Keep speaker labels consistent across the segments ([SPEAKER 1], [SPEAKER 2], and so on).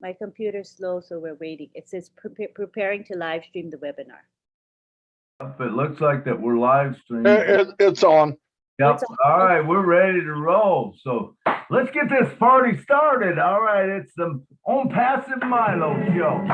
[SPEAKER 1] My computer's slow, so we're waiting. It says preparing to live stream the webinar.
[SPEAKER 2] It looks like that we're live streaming.
[SPEAKER 3] It's on.
[SPEAKER 2] Yep. All right, we're ready to roll. So let's get this party started. All right, it's the Onpassive Milo show.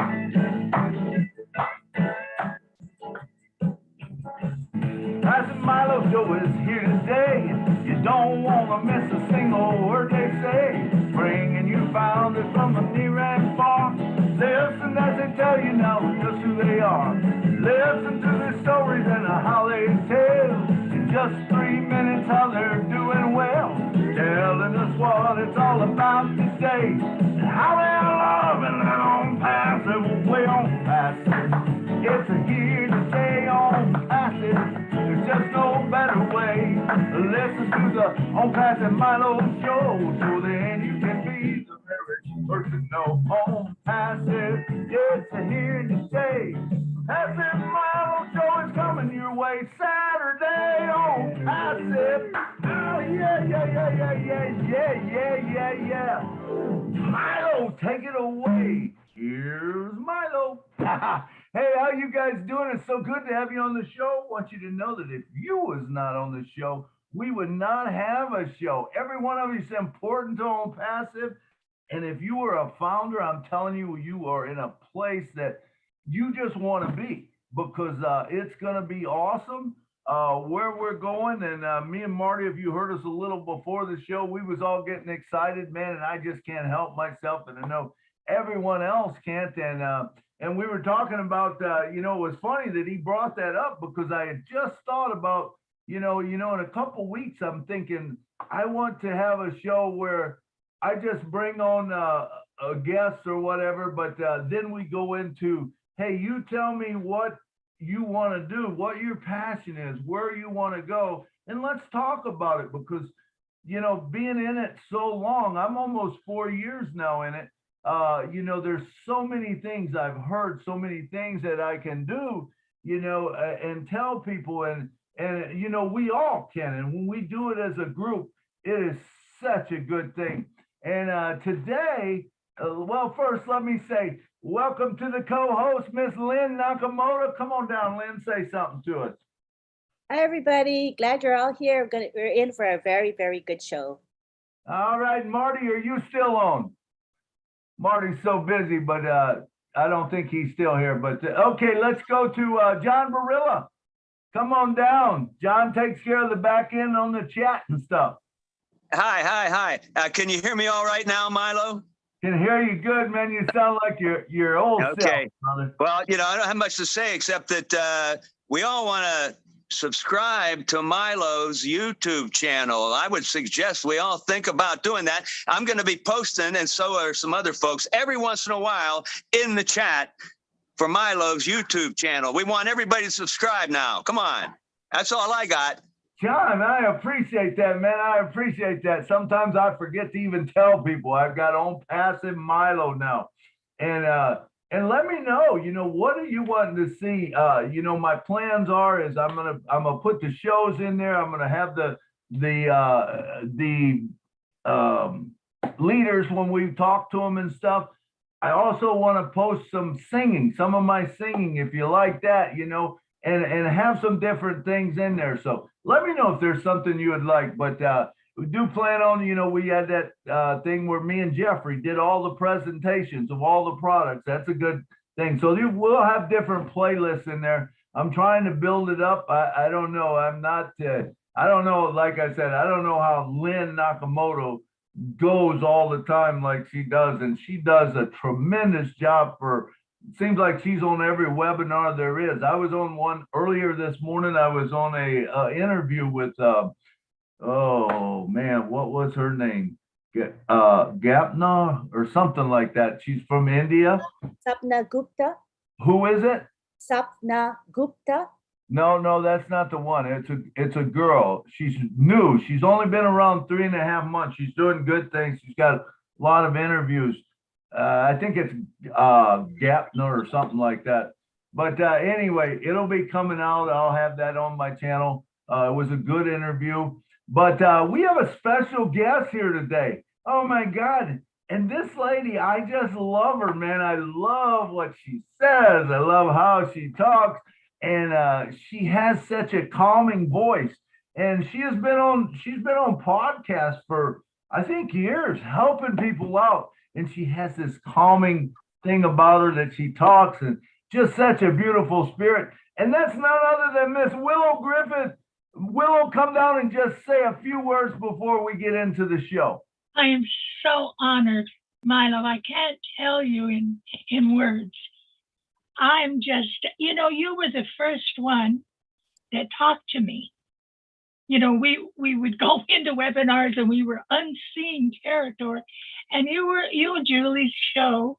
[SPEAKER 2] Passive Milo show is here today. You don't want to miss a single word they say. Bringing you found it from the near and far. Listen as they tell you now just who they are. Listen to their stories and how they tell. In just 3 minutes how they're doing well. Telling us what it's all about today. And how they're loving that Onpassive way Onpassive. It's a here to stay Onpassive. There's just no better way. Listen to the Onpassive Milo show. So then you can be the very person. No Onpassive. It's a here to stay. Passive Milo show is coming your way Saturday on Passive. Oh yeah. Milo, take it away. Here's Milo. Hey, how you guys doing? It's so good to have you on the show. I want you to know that if you was not on the show, we would not have a show. Every one of you is important to Onpassive. And if you are a founder, I'm telling you, you are in a place that you just want to be, because it's going to be awesome where we're going. And me and Marty, if you heard us a little before the show, we was all getting excited, man, and I just can't help myself, and I know everyone else can't. And we were talking about, it was funny that he brought that up, because I had just thought about, in a couple weeks, I'm thinking I want to have a show where I just bring on a guest or whatever, but then we go into, hey, you tell me what you want to do, what your passion is, where you want to go, and let's talk about it. Because, being in it so long, I'm almost 4 years now in it. There's so many things I've heard, so many things that I can do, and tell people, and we all can. And when we do it as a group, it is such a good thing. And today, well, first, let me say, welcome to the co-host, Miss Lynn Nakamoto. Come on down, Lynn, say something to us.
[SPEAKER 1] Hi, everybody. Glad you're all here. We're in for a very, very good show.
[SPEAKER 2] All right, Marty, are you still on? Marty's so busy, but I don't think he's still here. But okay, let's go to John Barilla. Come on down. John takes care of the back end on the chat and stuff.
[SPEAKER 4] Hi. Can you hear me all right now, Milo?
[SPEAKER 2] Can hear you good, man. You sound like your old self, brother.
[SPEAKER 4] Well, I don't have much to say except that we all want to subscribe to Milo's YouTube channel. I would suggest we all think about doing that. I'm going to be posting, and so are some other folks, every once in a while in the chat for Milo's YouTube channel. We want everybody to subscribe now. Come on. That's all I got.
[SPEAKER 2] John, I appreciate that, man. I appreciate that. Sometimes I forget to even tell people I've got Onpassive Milo now. And let me know, what are you wanting to see? My plans are is I'm gonna put the shows in there. I'm gonna have the leaders when we talk to them and stuff. I also want to post some of my singing, if you like that, and have some different things in there. So let me know if there's something you would like. But we do plan on, we had that thing where me and Jeffrey did all the presentations of all the products. That's a good thing. So we'll have different playlists in there. I'm trying to build it up. I don't know. I don't know. Like I said, I don't know how Lynn Nakamoto goes all the time like she does. And she does a tremendous job it seems like she's on every webinar there is. I was on one earlier this morning. I was on a interview with, oh man, what was her name? Gapna or something like that. She's from India.
[SPEAKER 1] Sapna Gupta.
[SPEAKER 2] Who is it?
[SPEAKER 1] Sapna Gupta.
[SPEAKER 2] No, that's not the one. It's a girl. She's new. She's only been around 3.5 months. She's doing good things. She's got a lot of interviews. I think it's Gapna or something like that. But anyway, it'll be coming out. I'll have that on my channel. It was a good interview. But we have a special guest here today. Oh my God. And this lady, I just love her, man. I love what she says. I love how she talks, and she has such a calming voice. And she's been on podcasts for I think years, helping people out. And she has this calming thing about her that she talks, and just such a beautiful spirit. And that's none other than Miss Willow Griffith. Willow, come down and just say a few words before we get into the show.
[SPEAKER 3] I am so honored, Milo. I can't tell you in words. I'm just, you were the first one that talked to me. We would go into webinars and we were unseen territory. And you and Julie's show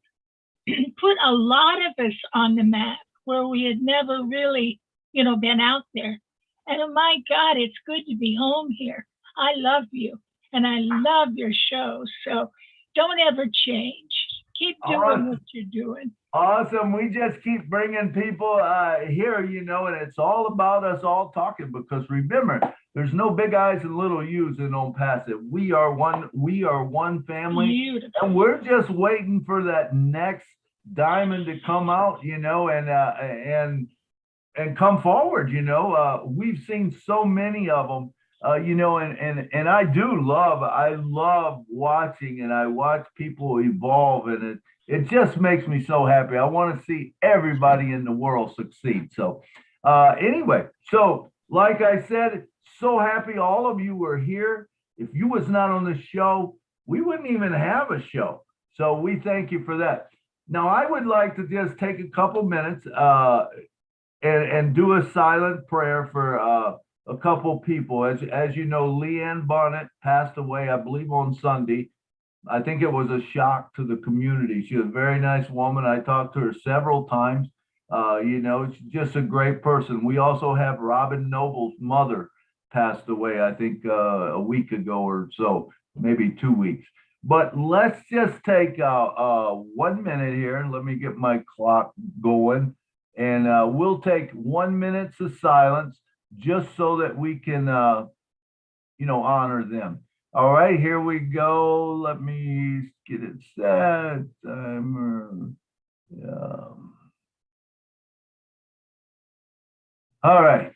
[SPEAKER 3] put a lot of us on the map where we had never really, been out there. And oh my God, it's good to be home here. I love you. And I love your show. So don't ever change. Keep doing what you're doing.
[SPEAKER 2] Awesome. We just keep bringing people here, and it's all about us all talking, because remember, there's no big I's and little U's in Onpassive. We are one family.
[SPEAKER 3] Beautiful.
[SPEAKER 2] And we're just waiting for that next diamond to come out, and come forward. We've seen so many of them. And I love watching, and I watch people evolve, and it just makes me so happy. I want to see everybody in the world succeed. So anyway, so like I said, so happy all of you were here. If you was not on the show, we wouldn't even have a show. So we thank you for that. Now, I would like to just take a couple minutes and do a silent prayer for a couple people. As you know, Leanne Barnett passed away, I believe, on Sunday. I think it was a shock to the community. She was a very nice woman. I talked to her several times. She's just a great person. We also have Robin Noble's mother passed away, I think a week ago or so, maybe 2 weeks. But let's just take 1 minute here. Let me get my clock going. And we'll take 1 minute of silence just so that we can, honor them. All right, here we go. Let me get it set. Timer. All right.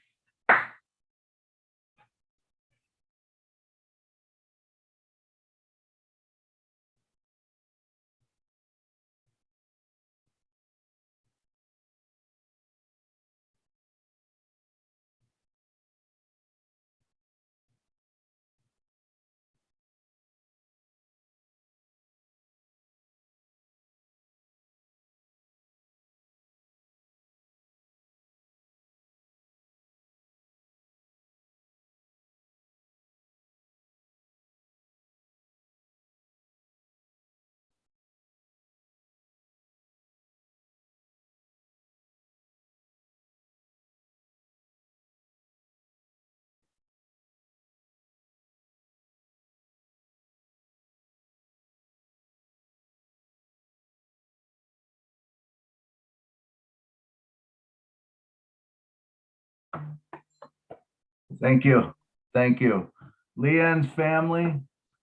[SPEAKER 2] Thank you. Thank you. Leanne's family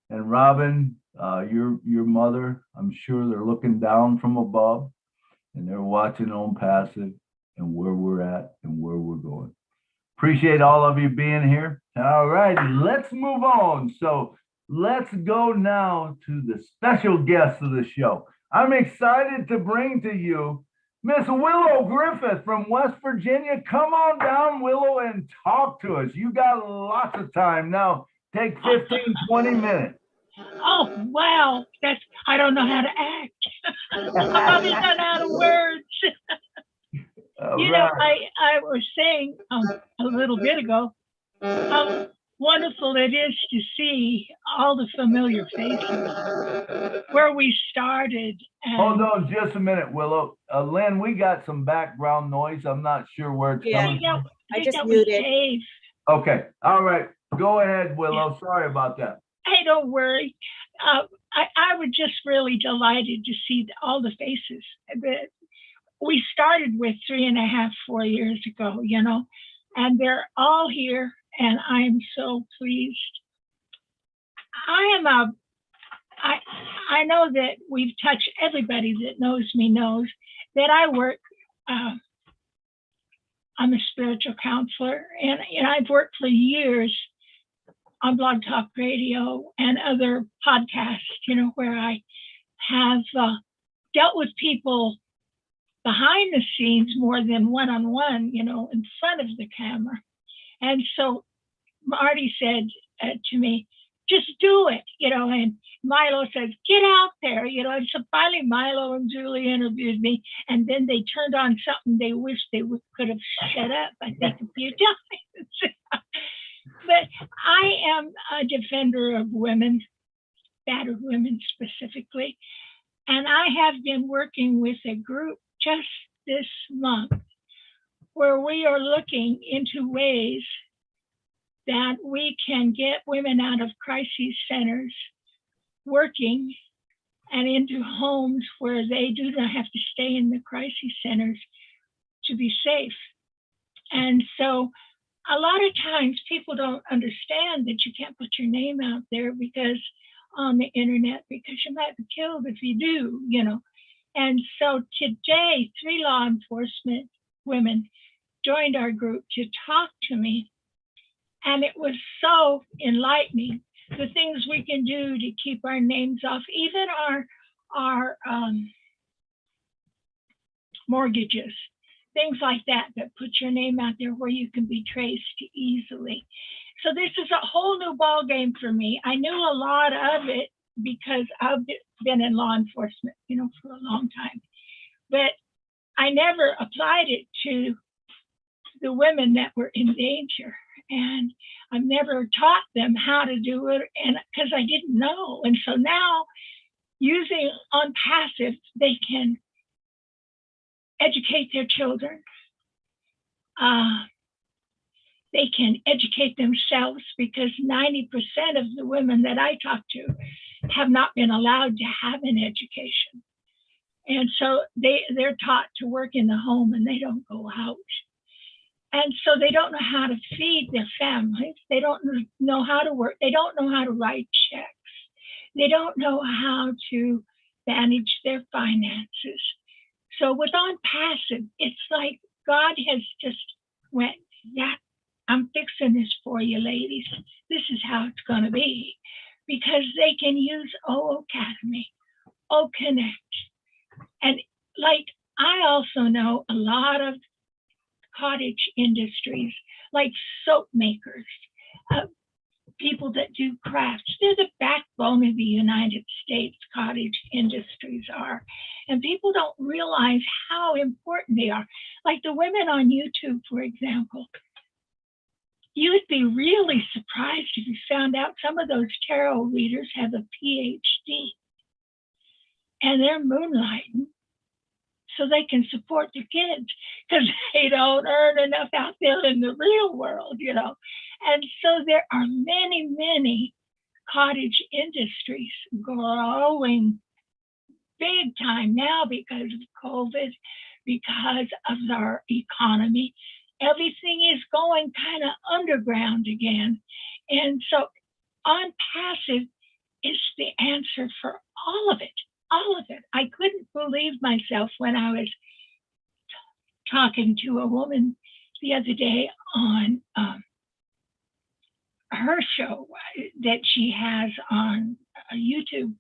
[SPEAKER 2] and Robin, your mother, I'm sure they're looking down from above, and they're watching Onpassive and where we're at and where we're going. Appreciate all of you being here. All right, let's move on. So let's go now to the special guest of the show. I'm excited to bring to you Miss Willow Griffith from West Virginia. Come on down, Willow, and talk to us. You got lots of time now. Take 15, 20 minutes.
[SPEAKER 3] Oh, wow. I don't know how to act. I'm probably not out of words. I was saying a little bit ago how wonderful it is to see all the familiar faces where we started.
[SPEAKER 2] Hold on just a minute, Willow. Lynn, we got some background noise. I'm not sure where it's coming from.
[SPEAKER 1] I just muted.
[SPEAKER 2] Okay. All right. Go ahead, Willow. Yeah. Sorry about that.
[SPEAKER 3] Hey, don't worry. I was just really delighted to see all the faces that we started with 3.5, 4 years ago, and they're all here, and I'm so pleased. I am I know that we've touched, everybody that knows me knows that I work, I'm a spiritual counselor, and I've worked for years on Blog Talk Radio and other podcasts, where I have dealt with people behind the scenes more than one-on-one, in front of the camera. And so Marty said to me, just do it, and Milo says, get out there, and so finally Milo and Julie interviewed me, and then they turned on something they wished they could have shut up, I think, a few times. But I am a defender of women, battered women specifically, and I have been working with a group just this month where we are looking into ways that we can get women out of crisis centers working and into homes where they do not have to stay in the crisis centers to be safe. And so a lot of times people don't understand that you can't put your name out there because on the internet, because you might be killed if you do. And so today, 3 law enforcement women joined our group to talk to me. And it was so enlightening, the things we can do to keep our names off, even our mortgages, things like that put your name out there where you can be traced easily. So this is a whole new ball game for me. I knew a lot of it because I've been in law enforcement, for a long time, but I never applied it to the women that were in danger. And I've never taught them how to do it, and because I didn't know. And so now, using Onpassive, they can educate their children. They can educate themselves, because 90% of the women that I talk to have not been allowed to have an education. And so they're taught to work in the home and they don't go out. And so they don't know how to feed their families. They don't know how to work. They don't know how to write checks. They don't know how to manage their finances. So with Onpassive, it's like God has just went, yeah, I'm fixing this for you, ladies. This is how it's going to be. Because they can use O Academy, O Connect. And like, I also know a lot of cottage industries, like soap makers, people that do crafts. They're the backbone of the United States, cottage industries are. And people don't realize how important they are. Like the women on YouTube, for example. You would be really surprised if you found out some of those tarot readers have a PhD. And they're moonlighting so they can support the kids, because they don't earn enough out there in the real world, And so there are many, many cottage industries growing big time now because of COVID, because of our economy. Everything is going kind of underground again. And so Onpassive is the answer for all of it. All of it. I couldn't believe myself when I was talking to a woman the other day on her show that she has on YouTube.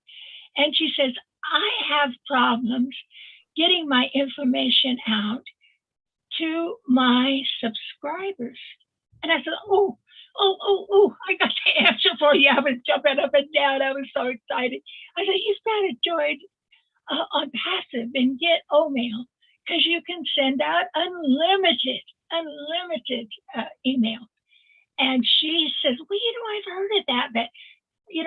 [SPEAKER 3] And she says, I have problems getting my information out to my subscribers. And I said, oh, I got the answer for you. I was jumping up and down. I was so excited. I said, you've got to join Onpassive and get O-mail, because you can send out unlimited email. And she says, well, I've heard of that, but,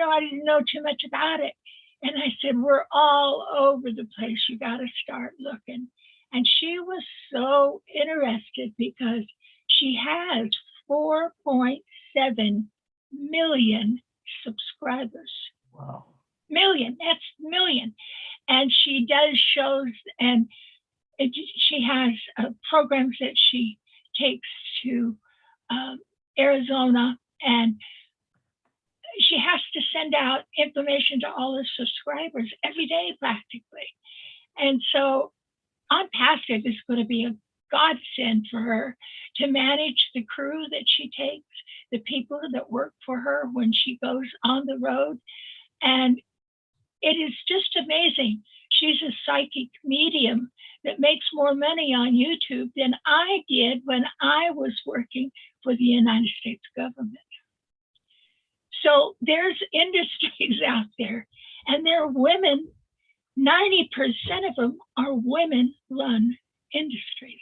[SPEAKER 3] I didn't know too much about it. And I said, we're all over the place. You got to start looking. And she was so interested because she has 4.7 million subscribers.
[SPEAKER 2] Wow.
[SPEAKER 3] Million, that's million. And she does shows, and she has programs that she takes to Arizona, and she has to send out information to all her subscribers every day practically. And so Onpassive is going to be a godsend for her to manage the crew that she takes, the people that work for her when she goes on the road. And it is just amazing. She's a psychic medium that makes more money on YouTube than I did when I was working for the United States government. So there's industries out there, and they're women. 90% of them are women-run industries.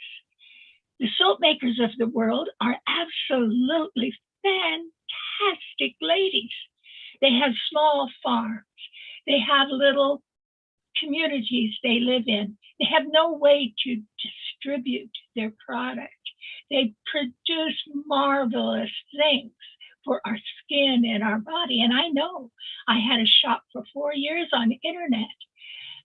[SPEAKER 3] The soap makers of the world are absolutely fantastic ladies. They have small farms. They have little communities they live in. They have no way to distribute their product. They produce marvelous things for our skin and our body. And I know I had a shop for 4 years on the internet,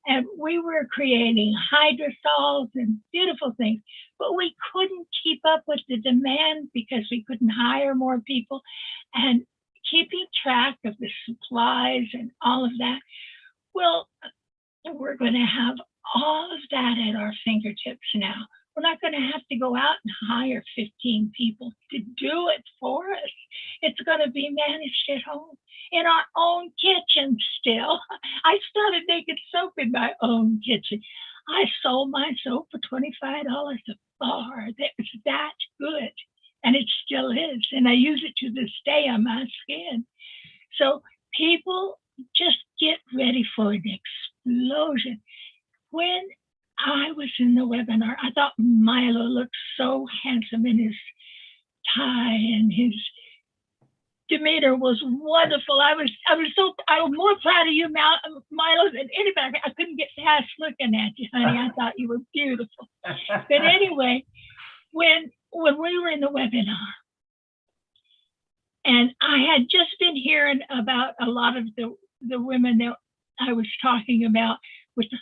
[SPEAKER 3] and we were creating hydrosols and beautiful things, but we couldn't keep up with the demand because we couldn't hire more people. And keeping track of the supplies and all of that, well, we're going to have all of that at our fingertips now. We're not going to have to go out and hire 15 people to do it for us. It's going to be managed at home in our own kitchen still. I started making soap in my own kitchen. I sold my soap for $25 a bar. That was that good. And it still is. And I use it to this day on my skin. So people, just get ready for an explosion. When I was in the webinar, I thought Milo looked so handsome in his tie, and his demeanor was wonderful. I was more proud of you, Milo, than anybody. I couldn't get past looking at you, honey. I thought you were beautiful. But anyway, when we were in the webinar, and I had just been hearing about a lot of the women that I was talking about with the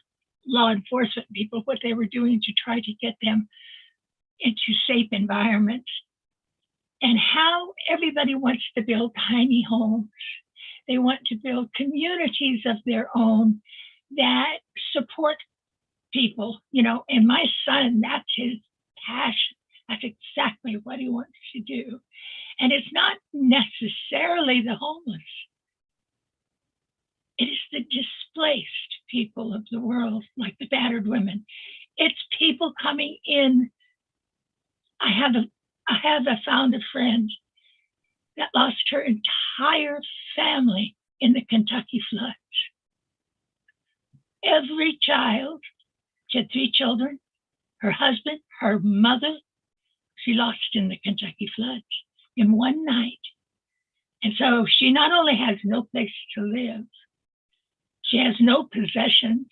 [SPEAKER 3] law enforcement people, what they were doing to try to get them into safe environments, and how everybody wants to build tiny homes. They want to build communities of their own that support people, and my son, that's his passion. That's exactly what he wants to do. And it's not necessarily the homeless. It is the displaced people of the world, like the battered women. It's people coming in. I have found a friend that lost her entire family in the Kentucky floods. Every child, she had 3 children, her husband, her mother, she lost in the Kentucky floods in one night. And so she not only has no place to live, she has no possessions,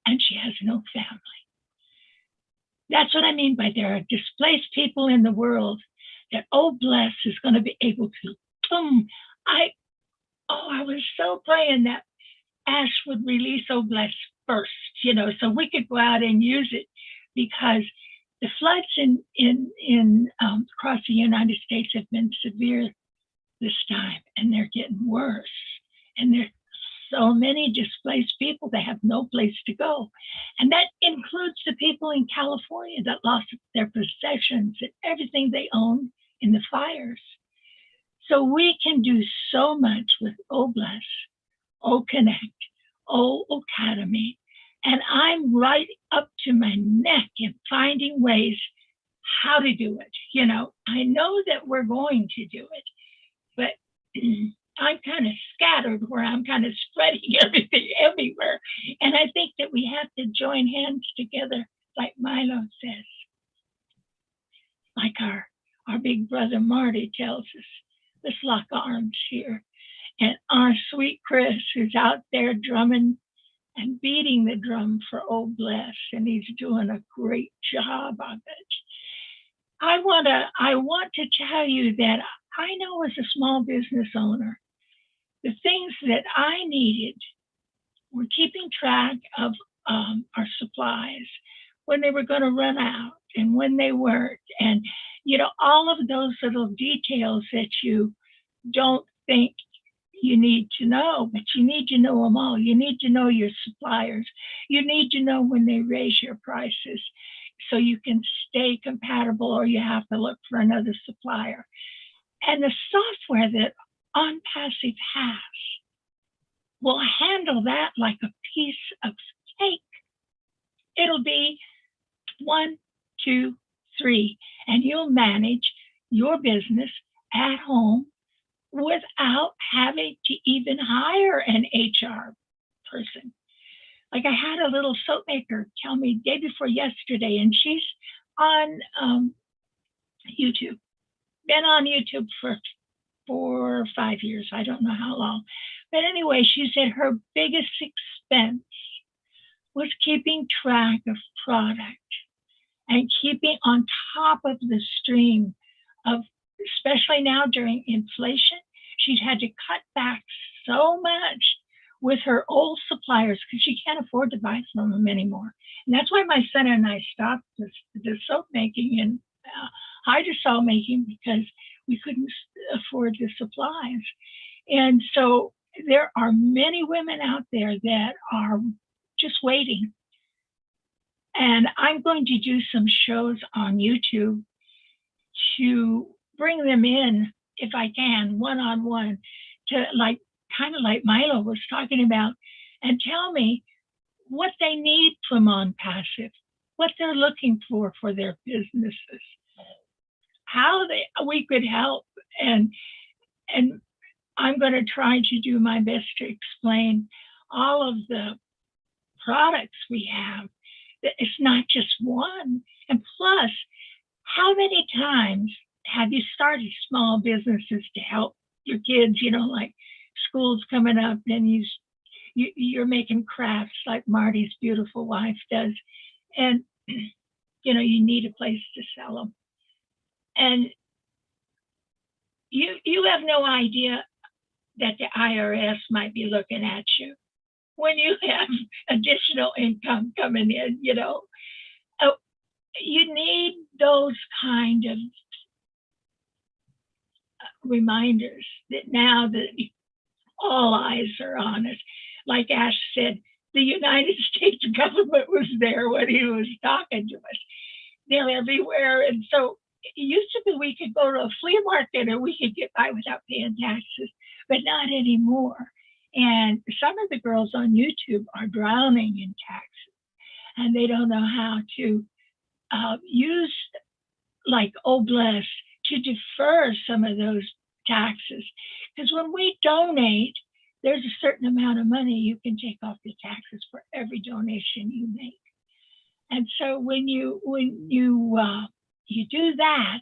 [SPEAKER 3] and she has no family. That's what I mean by there are displaced people in the world that Bless is going to be able to, I was so praying that Ash would release Bless first, so we could go out and use it, because the floods in across the United States have been severe this time, and they're getting worse. And there's so many displaced people that have no place to go. And that includes the people in California that lost their possessions and everything they owned in the fires. So we can do so much with Bless, Connect, Academy. And I'm right up to my neck in finding ways how to do it. I know that we're going to do it, but I'm kind of scattered where I'm kind of spreading everything everywhere. And I think that we have to join hands together, like Milo says. Like our big brother Marty tells us, let's lock arms here. And our sweet Chris is out there drumming and beating the drum for Bless, and he's doing a great job of it. I want to tell you that I know as a small business owner, the things that I needed were keeping track of our supplies, when they were going to run out and when they weren't. And, all of those little details that you don't think you need to know, but you need to know them all. You need to know your suppliers. You need to know when they raise your prices so you can stay compatible, or you have to look for another supplier. And the software that Onpassive has will handle that like a piece of cake. It'll be 1, 2, 3, and you'll manage your business at home without having to even hire an HR person. Like I had a little soap maker tell me day before yesterday, and she's on YouTube, been on YouTube for 4 or 5 years. I don't know how long. But anyway, she said her biggest expense was keeping track of product and keeping on top of the stream of, especially now during inflation, she's had to cut back so much with her old suppliers because she can't afford to buy from them anymore. And that's why my son and I stopped the soap making and hydrosol making, because we couldn't afford the supplies. And so there are many women out there that are just waiting. And I'm going to do some shows on YouTube to bring them in, if I can, one-on-one, to like, kind of like Milo was talking about, and tell me what they need from Onpassive, what they're looking for their businesses, how we could help. And I'm going to try to do my best to explain all of the products we have. It's not just one. And plus, how many times have you started small businesses to help your kids, like school's coming up and you're making crafts like Marty's beautiful wife does, and you need a place to sell them. And you have no idea that the IRS might be looking at you when you have additional income coming in, You need those kind of reminders that now that all eyes are on us. Like Ash said, the United States government was there when he was talking to us. They're everywhere. And so it used to be we could go to a flea market and we could get by without paying taxes, but not anymore. And some of the girls on YouTube are drowning in taxes, and they don't know how to use like Bless to defer some of those taxes. Because when we donate, there's a certain amount of money you can take off the taxes for every donation you make. And so when you do that,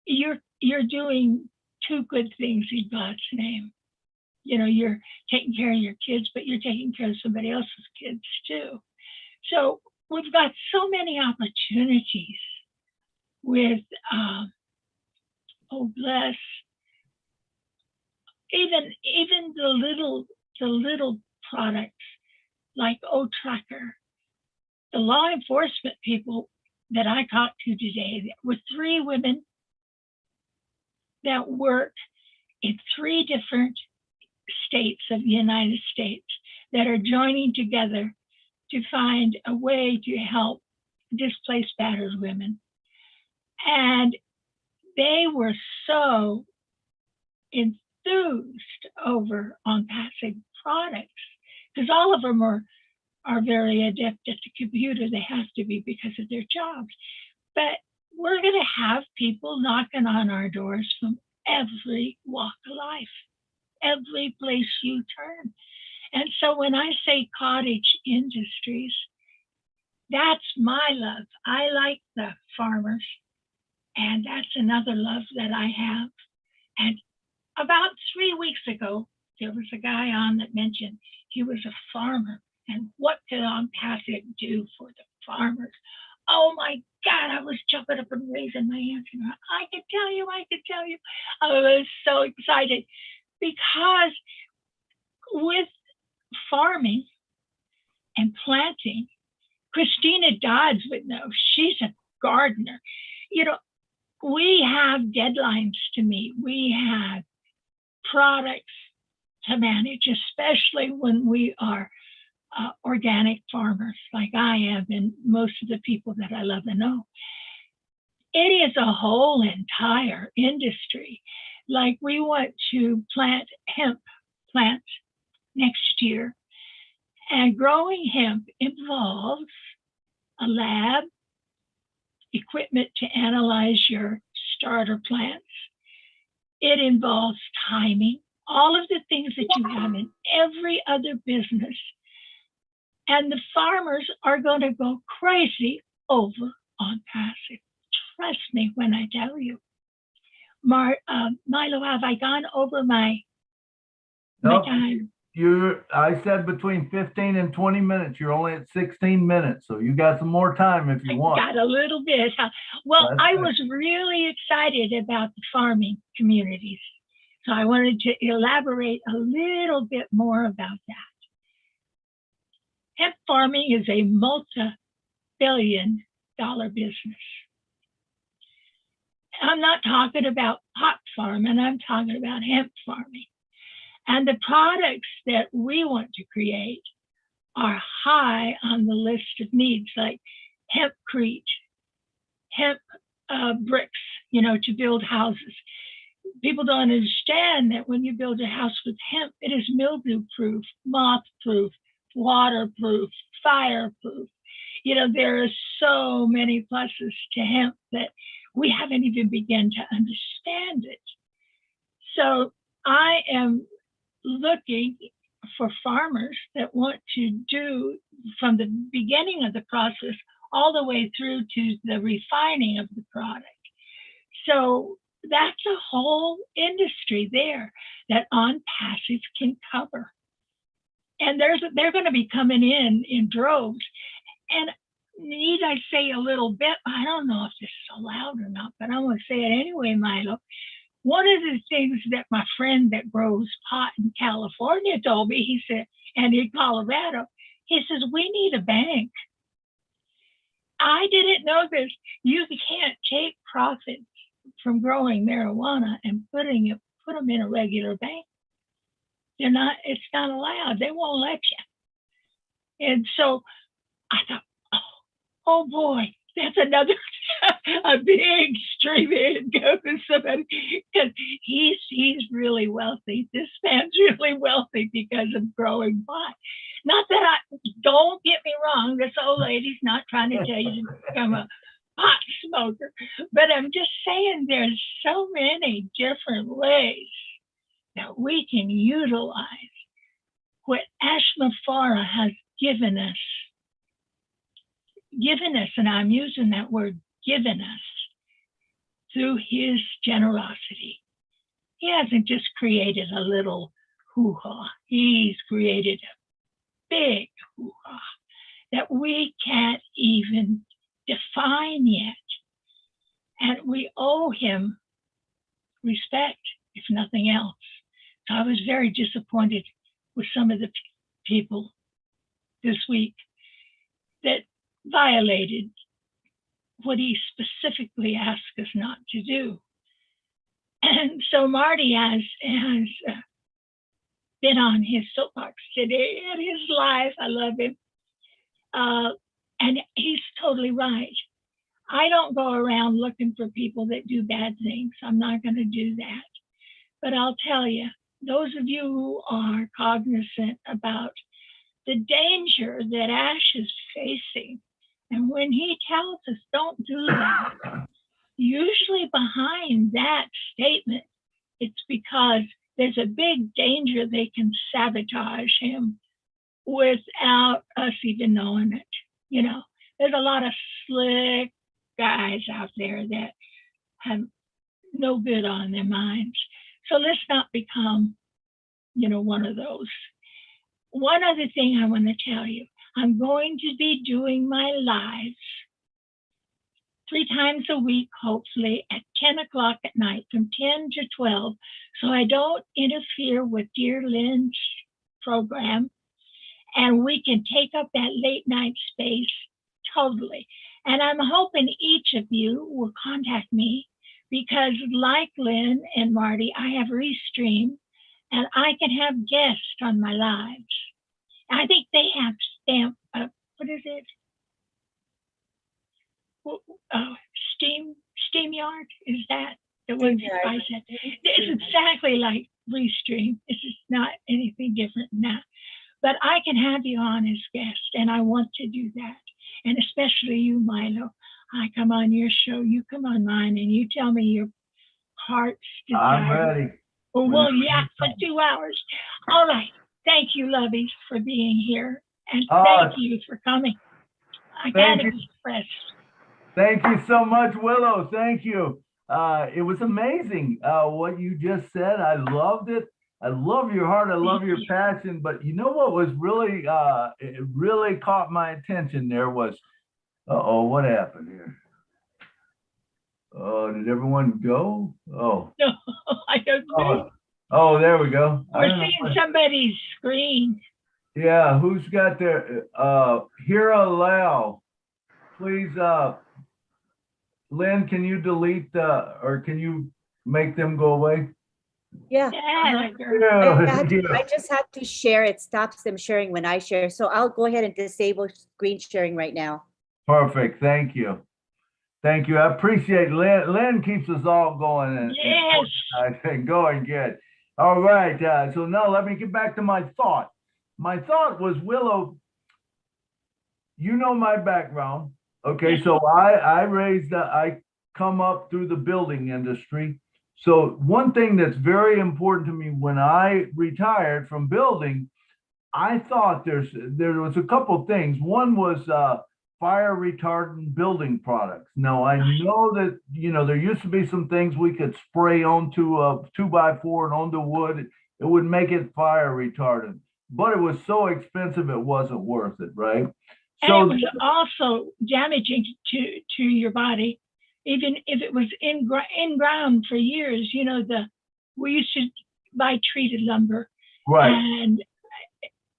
[SPEAKER 3] you're doing two good things in God's name. You're taking care of your kids, but you're taking care of somebody else's kids too. So we've got so many opportunities with Bless. Even the little products like Tracker. The law enforcement people that I talked to today were 3 women that work in 3 different states of the United States that are joining together to find a way to help displaced, battered women. And they were so enthused over Onpassive products, because all of them are very adept at the computer. They have to be because of their jobs. But we're going to have people knocking on our doors from every walk of life, every place you turn. And so when I say cottage industries, that's my love. I like the farmers, and that's another love that I have. And about 3 weeks ago, there was a guy on that mentioned he was a farmer, and what could Onpassive do for the farmers? Oh my God, I was jumping up and raising my hands. I could tell you. I was so excited, because with farming and planting, Christina Dodds would know. She's a gardener. We have deadlines to meet. We have products to manage, especially when we are organic farmers like I am and most of the people that I love and know. It is a whole entire industry. Like we want to plant hemp plants next year, and growing hemp involves a lab, equipment to analyze your starter plants. It involves timing, all of the things that you have in every other business. And the farmers are going to go crazy over Onpassive. Trust me when I tell you. Milo, have I gone over my
[SPEAKER 2] Nope.
[SPEAKER 3] time?
[SPEAKER 2] I said between 15 and 20 minutes. You're only at 16 minutes, so you got some more time if you want.
[SPEAKER 3] Got a little bit. Huh? Well,
[SPEAKER 2] That's
[SPEAKER 3] I
[SPEAKER 2] right.
[SPEAKER 3] was really excited about the farming communities. So I wanted to elaborate a little bit more about that. Hemp farming is a multi-billion-dollar business. I'm not talking about pot farming, I'm talking about hemp farming. And the products that we want to create are high on the list of needs, like hempcrete, hemp bricks, to build houses. People don't understand that when you build a house with hemp, it is mildew-proof, moth-proof, waterproof, fireproof. There are so many pluses to hemp that we haven't even begun to understand it. So I am looking for farmers that want to do from the beginning of the process all the way through to the refining of the product. So that's a whole industry there that Onpassive can cover. And they're going to be coming in droves. And need I say a little bit? I don't know if this is allowed or not, but I'm going to say it anyway, Milo. One of the things that my friend that grows pot in California told me, he said, and in Colorado, he says, we need a bank. I didn't know this. You can't take profits from growing marijuana and put them in a regular bank. It's not allowed. They won't let you. And so I thought, oh boy, that's another a big stream of income to somebody, because he's really wealthy. This man's really wealthy because of growing pot. Not that don't get me wrong, this old lady's not trying to tell you to become a pot smoker, but I'm just saying there's so many different ways that we can utilize what Ashmafara has given us, and I'm using that word, given us, through his generosity. He hasn't just created a little hoo-ha. He's created a big hoo-ha that we can't even define yet. And we owe him respect, if nothing else. So I was very disappointed with some of the people this week that violated what he specifically asked us not to do. And so Marty has been on his soapbox today in his life. I love him. And he's totally right. I don't go around looking for people that do bad things. I'm not going to do that. But I'll tell you, those of you who are cognizant about the danger that Ash is facing, and when he tells us don't do that, usually behind that statement, it's because there's a big danger they can sabotage him without us even knowing it. There's a lot of slick guys out there that have no good on their minds. So let's not become, one of those. One other thing I want to tell you, I'm going to be doing my lives 3 times a week, hopefully at 10 o'clock at night, from 10 to 12, so I don't interfere with dear Lynn's program, and we can take up that late night space totally. And I'm hoping each of you will contact me, because like Lynn and Marty, I have Restream, and I can have guests on my lives. I think they have stamp, what is it? SteamYard, is that the one that I said? It's exactly like Restream. This is not anything different than that. But I can have you on as guest, and I want to do that. And especially you, Milo. I come on your show, you come on mine, and you tell me your heart's desire.
[SPEAKER 2] I'm ready.
[SPEAKER 3] Well, yeah, for 2 hours. All right. Thank you, lovies, for being here. And thank you for coming. I gotta be expressed.
[SPEAKER 2] Thank you so much, Willow. Thank you. It was amazing what you just said. I loved it. I love your heart. I love your passion. But you know what was really, it really caught my attention there was, what happened here? Oh, did everyone go? Oh.
[SPEAKER 3] No, I don't know.
[SPEAKER 2] Oh, there we go.
[SPEAKER 3] We're seeing somebody's screen.
[SPEAKER 2] Yeah, who's got their, Hira Lau, please, Lynn, can you delete or can you make them go away?
[SPEAKER 1] Yeah.
[SPEAKER 2] Yeah.
[SPEAKER 1] I just have to share. It stops them sharing when I share. So I'll go ahead and disable screen sharing right now.
[SPEAKER 2] Perfect. Thank you. Thank you. I appreciate Lynn. Lynn keeps us all going. And,
[SPEAKER 3] yes.
[SPEAKER 2] I think going good. All right. So now let me get back to my thought. My thought was, Willow, you know my background. Okay. So I come up through the building industry. So one thing that's very important to me when I retired from building, I thought there was a couple things. One was fire retardant building products. Now I know that, you know, there used to be some things we could spray onto a 2x4 and onto wood. It would make it fire retardant, but it was so expensive it wasn't worth it, right?
[SPEAKER 3] And
[SPEAKER 2] so
[SPEAKER 3] it was also damaging to your body, even if it was in ground for years. You know, we used to buy treated lumber,
[SPEAKER 2] right,
[SPEAKER 3] and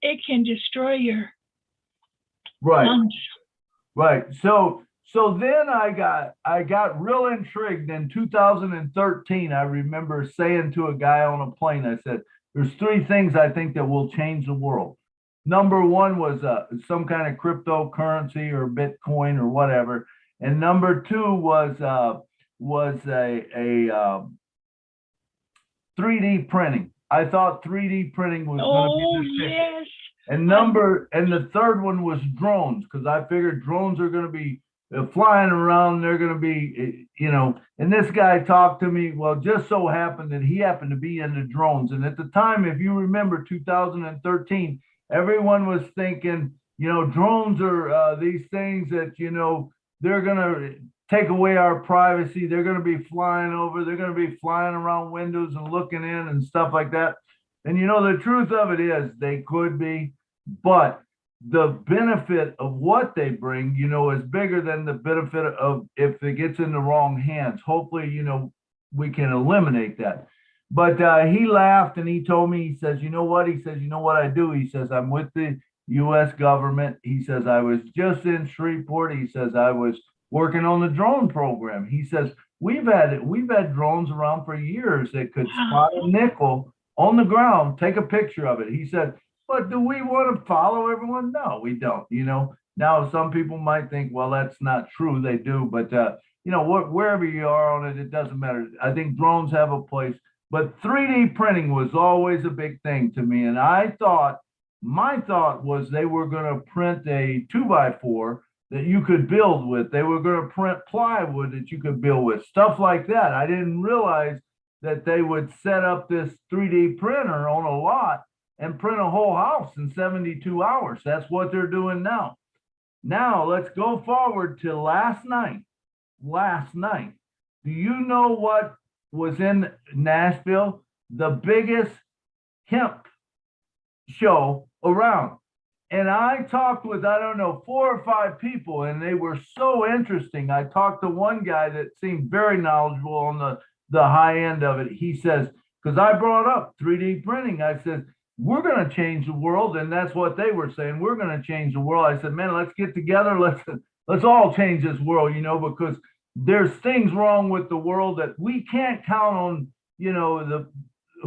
[SPEAKER 3] it can destroy your
[SPEAKER 2] right
[SPEAKER 3] lungs.
[SPEAKER 2] Right. So then I got real intrigued in 2013. I remember saying to a guy on a plane, I said, there's 3 things I think that will change the world. Number 1 was some kind of cryptocurrency or Bitcoin or whatever. And number 2 was a 3D printing. I thought 3D printing was going to be the
[SPEAKER 3] yes.
[SPEAKER 2] And the third one was drones, because I figured drones are going to be flying around. They're going to be, you know, and this guy talked to me. Well, just so happened that he happened to be into drones. And at the time, if you remember 2013, everyone was thinking, you know, drones are these things that, you know, they're going to take away our privacy. They're going to be flying over. They're going to be flying around windows and looking in and stuff like that. And you know, the truth of it is they could be, but the benefit of what they bring, you know, is bigger than the benefit of if it gets in the wrong hands. Hopefully, you know, we can eliminate that. But he laughed and he told me, he says, you know what? He says, you know what I do? He says, I'm with the U.S. government. He says, I was just in Shreveport. He says, I was working on the drone program. He says, we've had drones around for years that could spot a nickel on the ground, take a picture of it. He said, but do we want to follow everyone? No, we don't. You know, now some people might think, well, that's not true. They do. But, you know, wherever you are on it, it doesn't matter. I think drones have a place. But 3D printing was always a big thing to me. And my thought was they were going to print a 2x4 that you could build with. They were going to print plywood that you could build with, stuff like that. I didn't realize that they would set up this 3D printer on a lot and print a whole house in 72 hours. That's what they're doing now. Now let's go forward to last night. Do you know what was in Nashville? The biggest hemp show around. And I talked with, I don't know, 4 or 5 people, and they were so interesting. I talked to one guy that seemed very knowledgeable on the high end of it. He says, because I brought up 3D printing, I said, we're going to change the world. And that's what they were saying. We're going to change the world. I said, man, let's get together. Let's all change this world, you know, because there's things wrong with the world that we can't count on, you know,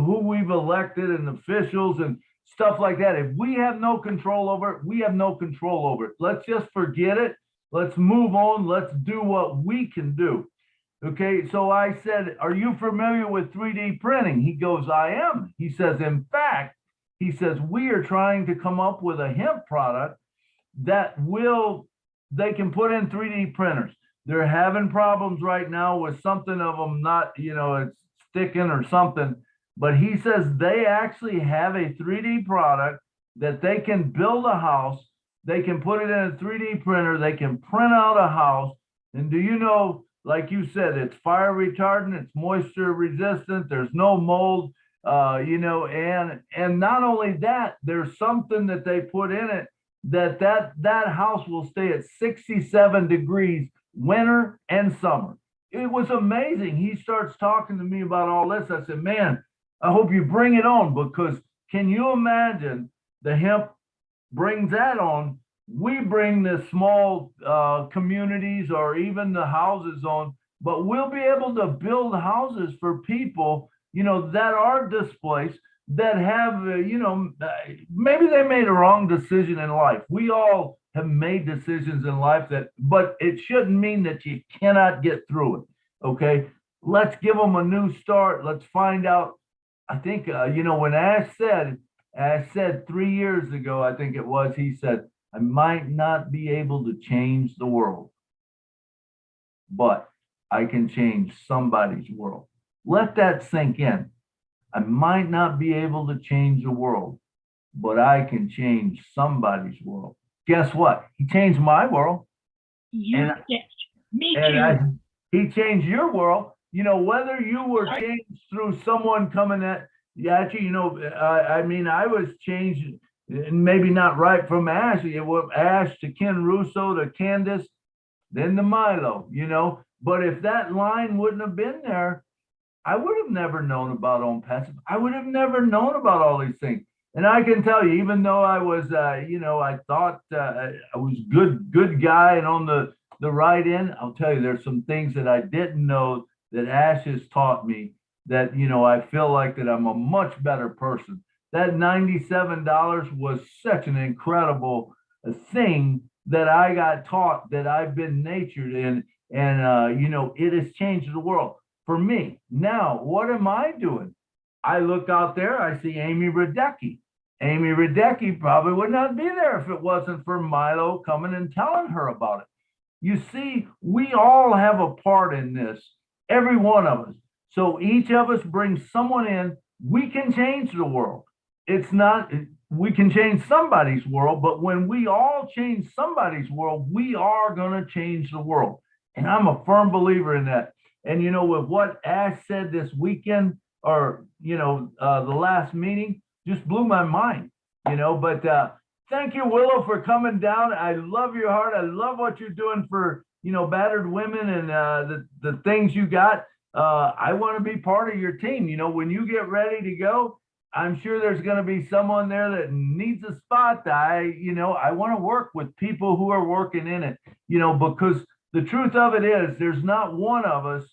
[SPEAKER 2] who we've elected and officials and stuff like that. If we have no control over it, we have no control over it. Let's just forget it. Let's move on. Let's do what we can do. Okay, so I said, are you familiar with 3D printing? He goes, I am. He says, in fact, he says, we are trying to come up with a hemp product that they can put in 3D printers. They're having problems right now with something of them not, it's sticking or something. But he says they actually have a 3D product that they can build a house. They can put it in a 3D printer. They can print out a house. And do you know, like you said, it's fire retardant, it's moisture resistant, there's no mold, and not only that, there's something that they put in it that house will stay at 67 degrees winter and summer. It was amazing. He starts talking to me about all this. I said, man, I hope you bring it on, because can you imagine the hemp brings that on? We bring the small communities or even the houses on, but we'll be able to build houses for people, that are displaced, that have, maybe they made a wrong decision in life. We all have made decisions in life but it shouldn't mean that you cannot get through it. Okay. Let's give them a new start. Let's find out. I think, when Ash said 3 years ago, I think it was, he said, I might not be able to change the world, but I can change somebody's world. Let that sink in. I might not be able to change the world, but I can change somebody's world. Guess what? He changed my world.
[SPEAKER 3] You did. Me too.
[SPEAKER 2] He changed your world. Whether you were changed through someone coming at you, I was changed, and maybe not right from Ash. It was Ash to Ken Russo to Candace, then to Milo, But if that line wouldn't have been there, I would have never known about Onpassive. I would have never known about all these things. And I can tell you, even though I was, I thought I was good guy and on the right end, I'll tell you, there's some things that I didn't know that Ash has taught me that, I feel like that I'm a much better person. That $97 was such an incredible thing that I got taught, that I've been natured in, and it has changed the world for me. Now, what am I doing? I look out there, I see Amy Radecki. Amy Radecki probably would not be there if it wasn't for Milo coming and telling her about it. You see, we all have a part in this, every one of us. So each of us brings someone in. We can change the world. We can change somebody's world, but when we all change somebody's world, we are going to change the world. And I'm a firm believer in that. And, with what Ash said this weekend, or, the last meeting, just blew my mind, but thank you, Willow, for coming down. I love your heart. I love what you're doing for, battered women and the things you got. I want to be part of your team. When you get ready to go, I'm sure there's going to be someone there that needs a spot. I want to work with people who are working in it, because the truth of it is there's not one of us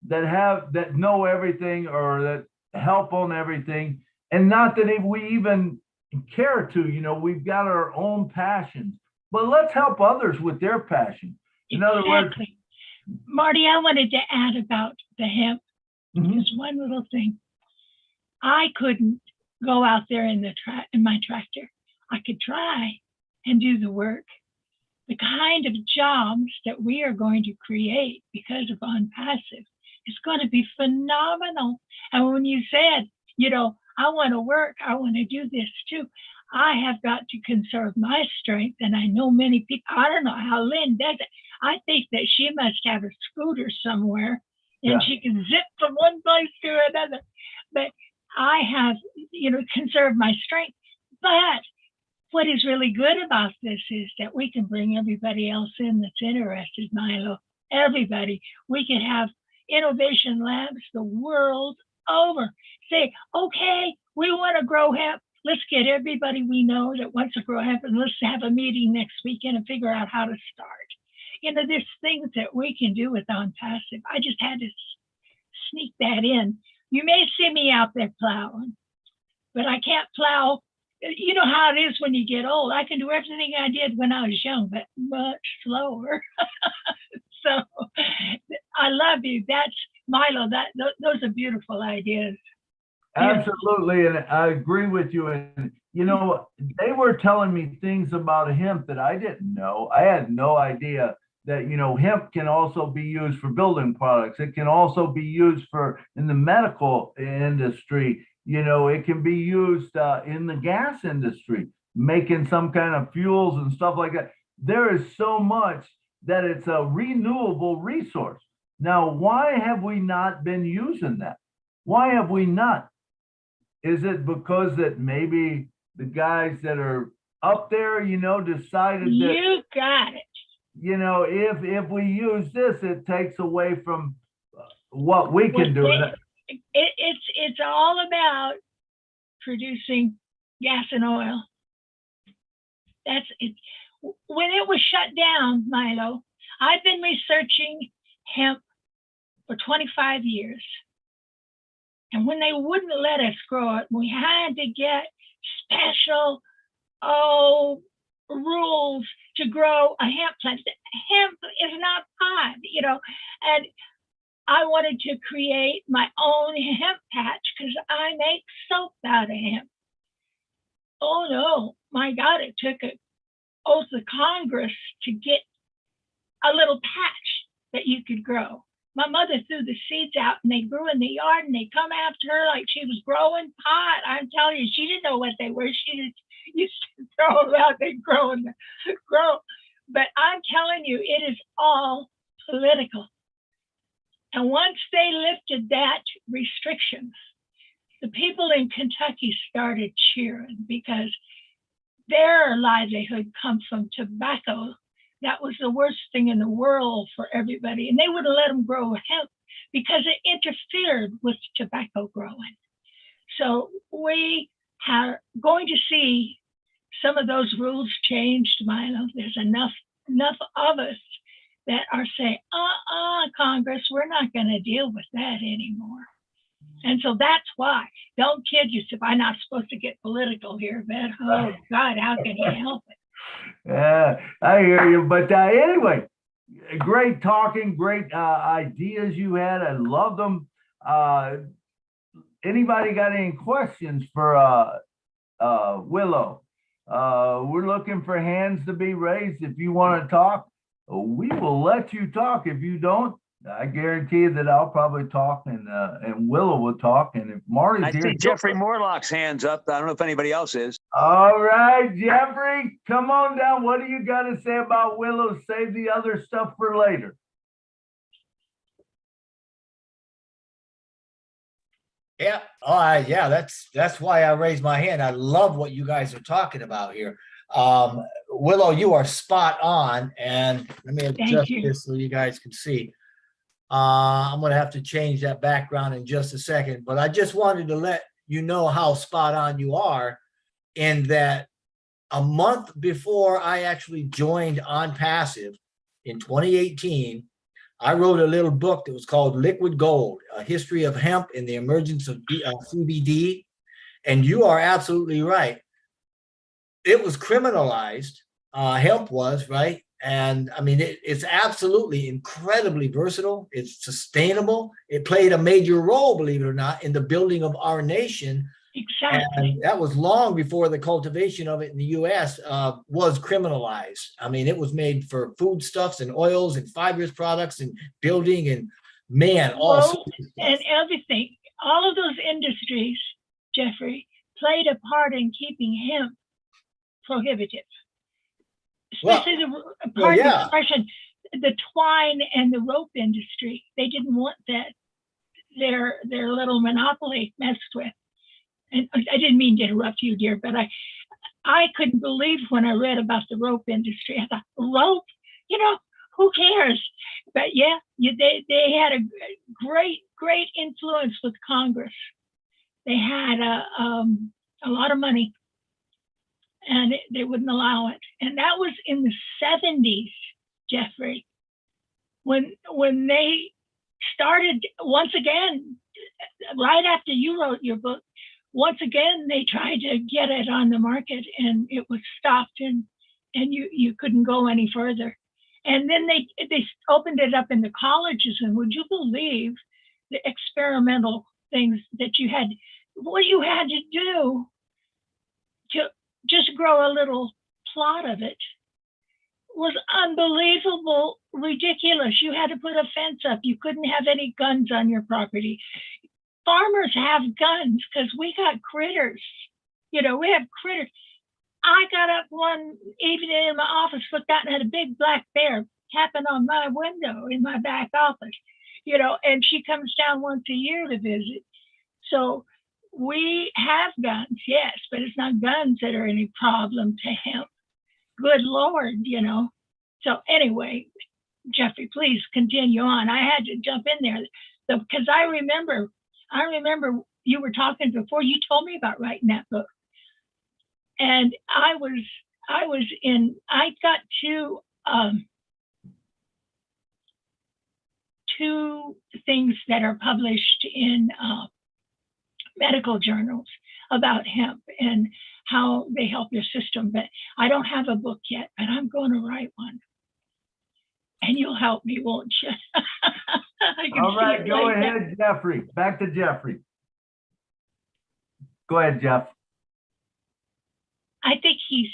[SPEAKER 2] that know everything or that help on everything. And not that if we even care to, we've got our own passions, but let's help others with their passion. In other words,
[SPEAKER 3] Marty, I wanted to add about the hemp. Just one little thing. I couldn't go out there in my tractor. I could try and do the work. The kind of jobs that we are going to create because of Onpassive is going to be phenomenal. And when you said, I want to work, I want to do this too, I have got to conserve my strength. And I know many people, I don't know how Lynn does it. I think that she must have a scooter somewhere and she can zip from one place to another. But I have, conserved my strength. But what is really good about this is that we can bring everybody else in that's interested, Milo. Everybody. We can have innovation labs the world over. Say, okay, we want to grow hemp. Let's get everybody we know that wants to grow hemp, and let's have a meeting next weekend and figure out how to start. There's things that we can do with Onpassive. I just had to sneak that in You may see me out there plowing, but I can't plow. You know how it is when you get old. I can do everything I did when I was young, but much slower. So I love you. That's Milo. Those are beautiful ideas.
[SPEAKER 2] Absolutely, and I agree with you. And you know, they were telling me things about hemp that I didn't know. I had no idea that, you know, hemp can also be used for building products. It can also be used for in the medical industry. You know, it can be used in the gas industry, making some kind of fuels and stuff like that. There is so much that it's a renewable resource. Now, why have we not been using that? Why have we not? Is it because that maybe the guys that are up there, you know, decided that,
[SPEAKER 3] You got it.
[SPEAKER 2] you know, if we use this, it takes away from what we can do?
[SPEAKER 3] It's all about producing gas and oil. That's it. When it was shut down, Milo, I've been researching hemp for 25 years. And when they wouldn't let us grow it, we had to get special rules to grow a hemp plant. Hemp is not pot, you know, and I wanted to create my own hemp patch because I make soap out of hemp. Oh no, my God, it took an oath of Congress to get a little patch that you could grow. My mother threw the seeds out and they grew in the yard and they come after her like she was growing pot. I'm telling you, she didn't know what they were. She just used to throw them out, they grow. But I'm telling you, it is all political. And once they lifted that restrictions, the people in Kentucky started cheering because their livelihood comes from tobacco. That was the worst thing in the world for everybody. And they wouldn't let them grow hemp because it interfered with tobacco growing. So we are going to see some of those rules changed, Milo. There's enough of us that are saying, Congress, we're not going to deal with that anymore. And so that's why. Don't kid yourself. I'm not supposed to get political here, but oh God, how can you help it?
[SPEAKER 2] Yeah, I hear you. But anyway, great talking, great ideas you had. I love them. Anybody got any questions for Willow? We're looking for hands to be raised. If you want to talk, we will let you talk. If you don't, I guarantee you that I'll probably talk and Willow will talk. And if Marty's
[SPEAKER 4] I
[SPEAKER 2] here,
[SPEAKER 4] see Jeffrey Morlock's hands up. I don't know if anybody else is.
[SPEAKER 2] All right, Jeffrey, come on down. What do you got to say about Willow? Save the other stuff for later.
[SPEAKER 5] Yeah, yeah, that's why I raised my hand. I love what you guys are talking about here. Willow, you are spot on. And let me adjust this so you guys can see. I'm going to have to change that background in just a second, but I just wanted to let you know how spot on you are in that a month before I actually joined Onpassive in 2018, I wrote a little book that was called Liquid Gold, A History of Hemp and the Emergence of CBD. And you are absolutely right. It was criminalized. Hemp was, right? And I mean, it's absolutely incredibly versatile. It's sustainable. It played a major role, believe it or not, in the building of our nation.
[SPEAKER 3] Exactly.
[SPEAKER 5] And that was long before the cultivation of it in the U.S. Was criminalized. I mean, it was made for foodstuffs and oils and fibrous products and building and all sorts of stuff. And
[SPEAKER 3] everything. All of those industries, Jeffrey, played a part in keeping hemp prohibitive. Especially the expression, the twine and the rope industry. They didn't want that their little monopoly messed with. And I didn't mean to interrupt you, dear, but I couldn't believe when I read about the rope industry. I thought, rope? You know, who cares? But yeah, they had a great influence with Congress. They had a lot of money. And they wouldn't allow it. And that was in the 70s, Jeffrey, when they started once again right after you wrote your book, once again, they tried to get it on the market and it was stopped and you couldn't go any further. And then they opened it up in the colleges, and would you believe the experimental things that what you had to do to just grow a little plot of it was unbelievable, ridiculous. You had to put a fence up. You couldn't have any guns on your property. Farmers have guns because we got critters. We have critters. I got up one evening in my office, looked out and had a big black bear tapping on my window in my back office, and she comes down once a year to visit. So we have guns, yes, but it's not guns that are any problem to him. Good Lord, So anyway, Jeffrey, please continue on. I had to jump in there because I remember you were talking before you told me about writing that book. And I got two things that are published in medical journals about hemp and how they help your system. But I don't have a book yet, and I'm going to write one. And you'll help me, won't you?
[SPEAKER 2] All right, go ahead, Jeffrey. Back to Jeffrey. Go ahead, Jeff.
[SPEAKER 3] I think he's.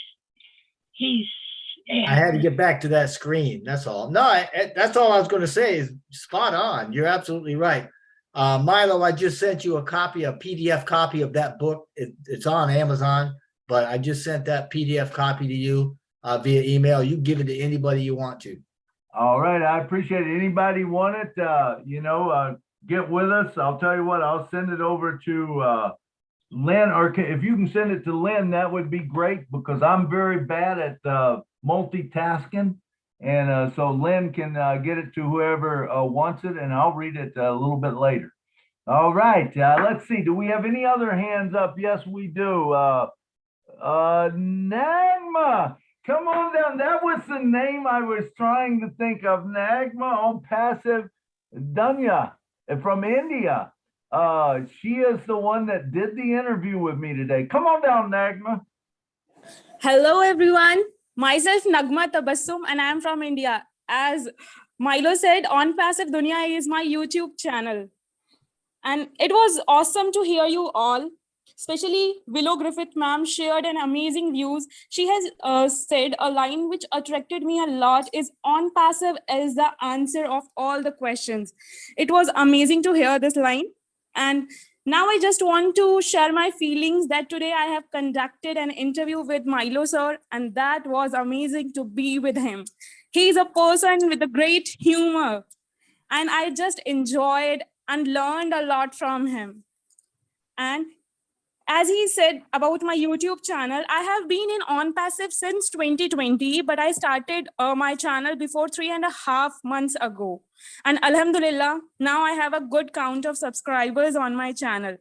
[SPEAKER 5] I had to get back to that screen. That's all. No, that's all I was going to say is spot on. You're absolutely right. Milo, I just sent you a PDF copy of that book. It's on Amazon, but I just sent that PDF copy to you via email. You give it to anybody you want to.
[SPEAKER 2] All right. I appreciate it. Anybody want it, get with us. I'll tell you what, I'll send it over to Lynn, or if you can send it to Lynn, that would be great because I'm very bad at multitasking. And so Lynn can get it to whoever wants it, and I'll read it a little bit later. All right. Let's see. Do we have any other hands up? Yes, we do. Nagma, come on down. That was the name I was trying to think of. Nagma Onpassive Dunya from India. She is the one that did the interview with me today. Come on down, Nagma.
[SPEAKER 6] Hello, everyone. Myself, Nagma Tabassum, and I am from India. As Milo said, Onpassive Dunya is my YouTube channel. And it was awesome to hear you all, especially Willow Griffith ma'am shared an amazing views. She has said a line which attracted me a lot is Onpassive is the answer of all the questions. It was amazing to hear this line. And now I just want to share my feelings that today I have conducted an interview with Milo sir, and that was amazing to be with him. He's a person with a great humor, and I just enjoyed and learned a lot from him. And as he said about my YouTube channel, I have been in Onpassive since 2020, but I started my channel before 3.5 months ago. And Alhamdulillah, now I have a good count of subscribers on my channel.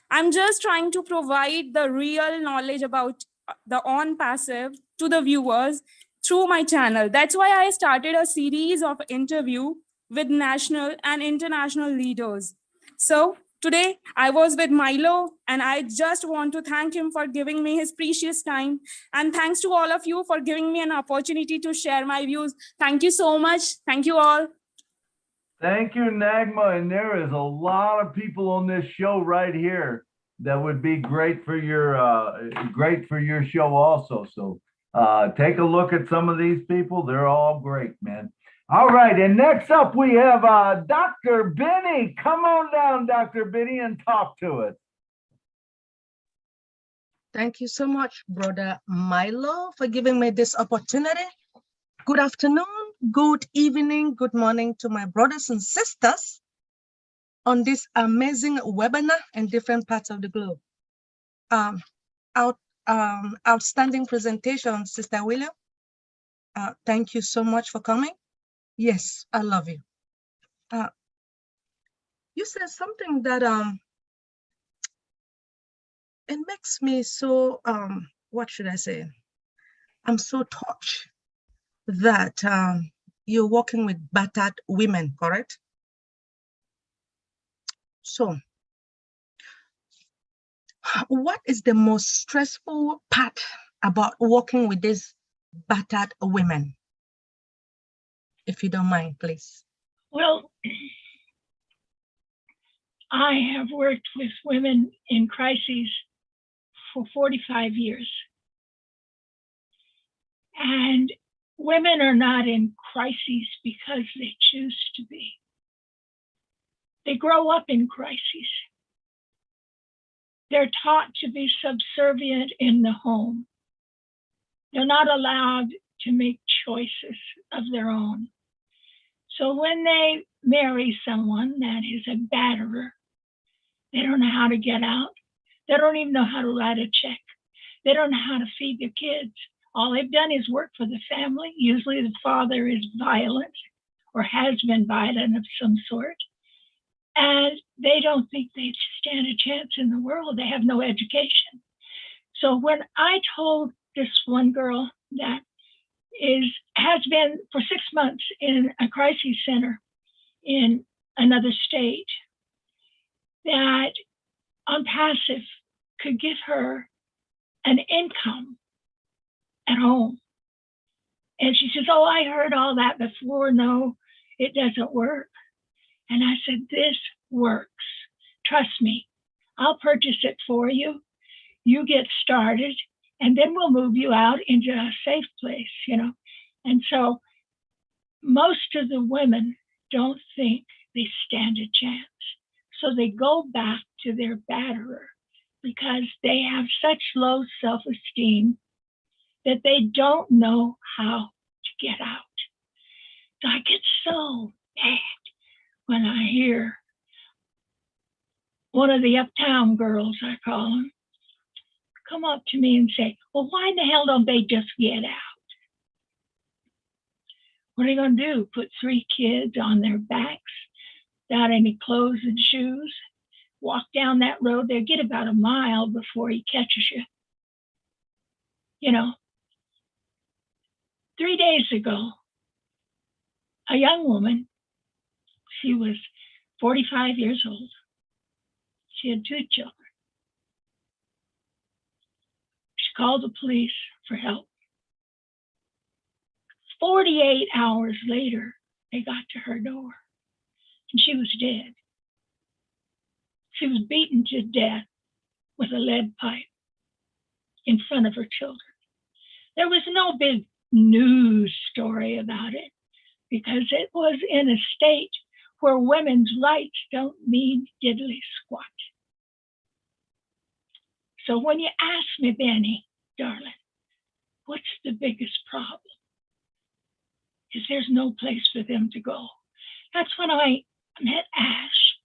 [SPEAKER 6] I'm just trying to provide the real knowledge about the Onpassive to the viewers through my channel. That's why I started a series of interviews with national and international leaders. So today, I was with Milo, and I just want to thank him for giving me his precious time. And thanks to all of you for giving me an opportunity to share my views. Thank you so much. Thank you all.
[SPEAKER 2] Thank you, Nagma. And there is a lot of people on this show right here that would be great for your show also. So take a look at some of these people. They're all great, man. All right, and next up we have Dr. Benny. Come on down, Dr. Benny, and talk to us.
[SPEAKER 7] Thank you so much, Brother Milo, for giving me this opportunity. Good afternoon, good evening, good morning to my brothers and sisters on this amazing webinar in different parts of the globe. Outstanding presentation, Sister William. Thank you so much for coming. Yes, I love you. You said something that it makes me so what should I say? I'm so touched that you're working with battered women, correct? So What is the most stressful part about working with these battered women? If you don't mind, please.
[SPEAKER 3] Well, I have worked with women in crises for 45 years. And women are not in crises because they choose to be. They grow up in crises. They're taught to be subservient in the home. They're not allowed to make choices of their own. So when they marry someone that is a batterer, they don't know how to get out. They don't even know how to write a check. They don't know how to feed their kids. All they've done is work for the family. Usually the father is violent or has been violent of some sort. And they don't think they stand a chance in the world. They have no education. So when I told this one girl that has been for 6 months in a crisis center in another state, that Onpassive could give her an income at home. And she says, oh, I heard all that before. No, it doesn't work. And I said, this works. Trust me. I'll purchase it for you. You get started, and then we'll move you out into a safe place, you know. And so most of the women don't think they stand a chance. So they go back to their batterer because they have such low self-esteem that they don't know how to get out. So I get so mad when I hear one of the uptown girls, I call them, come up to me and say, well, why in the hell don't they just get out? What are they going to do? Put 3 kids on their backs without any clothes and shoes? Walk down that road, they'll get about a mile before he catches you. You know, 3 days ago, a young woman, she was 45 years old. She had 2 children. She called the police for help. 48 hours later, they got to her door, and she was dead. She was beaten to death with a lead pipe in front of her children. There was no big news story about it because it was in a state where women's rights don't mean diddly squat. So when you ask me, Benny, darling, what's the biggest problem? Is there's no place for them to go. That's when I met Ash,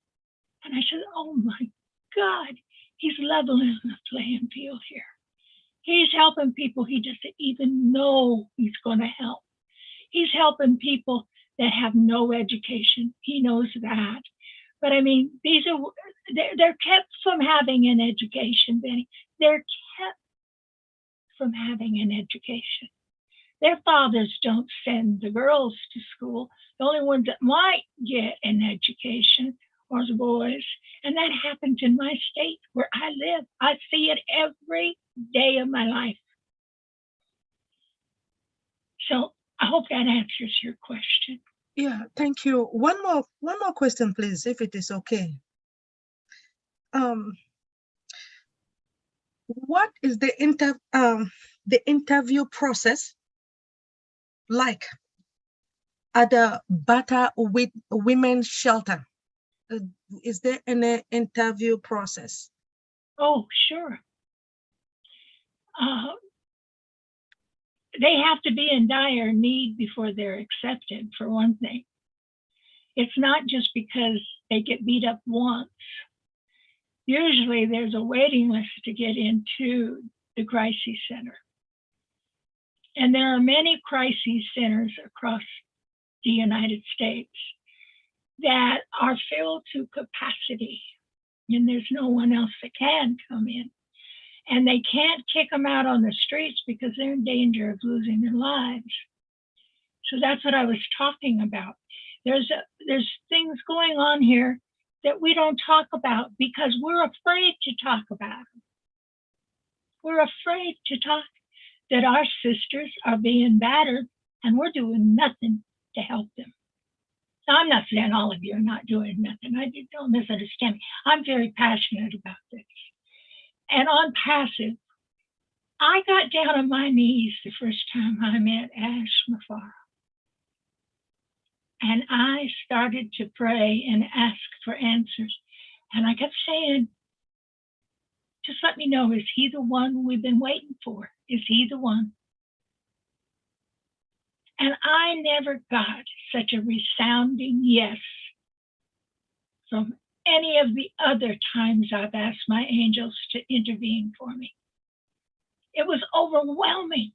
[SPEAKER 3] and I said, oh my God, he's leveling the playing field here. He's helping people he doesn't even know he's going to help. He's helping people that have no education. He knows that. But I mean, they're kept from having an education, Benny. They're kept from having an education. Their fathers don't send the girls to school. The only ones that might get an education are the boys. And that happens in my state where I live. I see it every day of my life. So I hope that answers your question.
[SPEAKER 7] Yeah, thank you. One more question, please, if it is okay. What is the interview process like at the Bata Women's Shelter? Is there an interview process?
[SPEAKER 3] Oh, sure. They have to be in dire need before they're accepted, for one thing. It's not just because they get beat up once. Usually there's a waiting list to get into the crisis center. And there are many crisis centers across the United States that are filled to capacity, and there's no one else that can come in. And they can't kick them out on the streets because they're in danger of losing their lives. So that's what I was talking about. There's things going on here that we don't talk about because we're afraid to talk about them. we're afraid to talk that our sisters are being battered and we're doing nothing to help them. Now, I'm not saying all of you are not doing nothing. Don't misunderstand me. I'm very passionate about this. And Onpassive, I got down on my knees the first time I met Ash Mafara. And I started to pray and ask for answers. And I kept saying, just let me know, is he the one we've been waiting for? Is he the one? And I never got such a resounding yes from any of the other times I've asked my angels to intervene for me. It was overwhelming.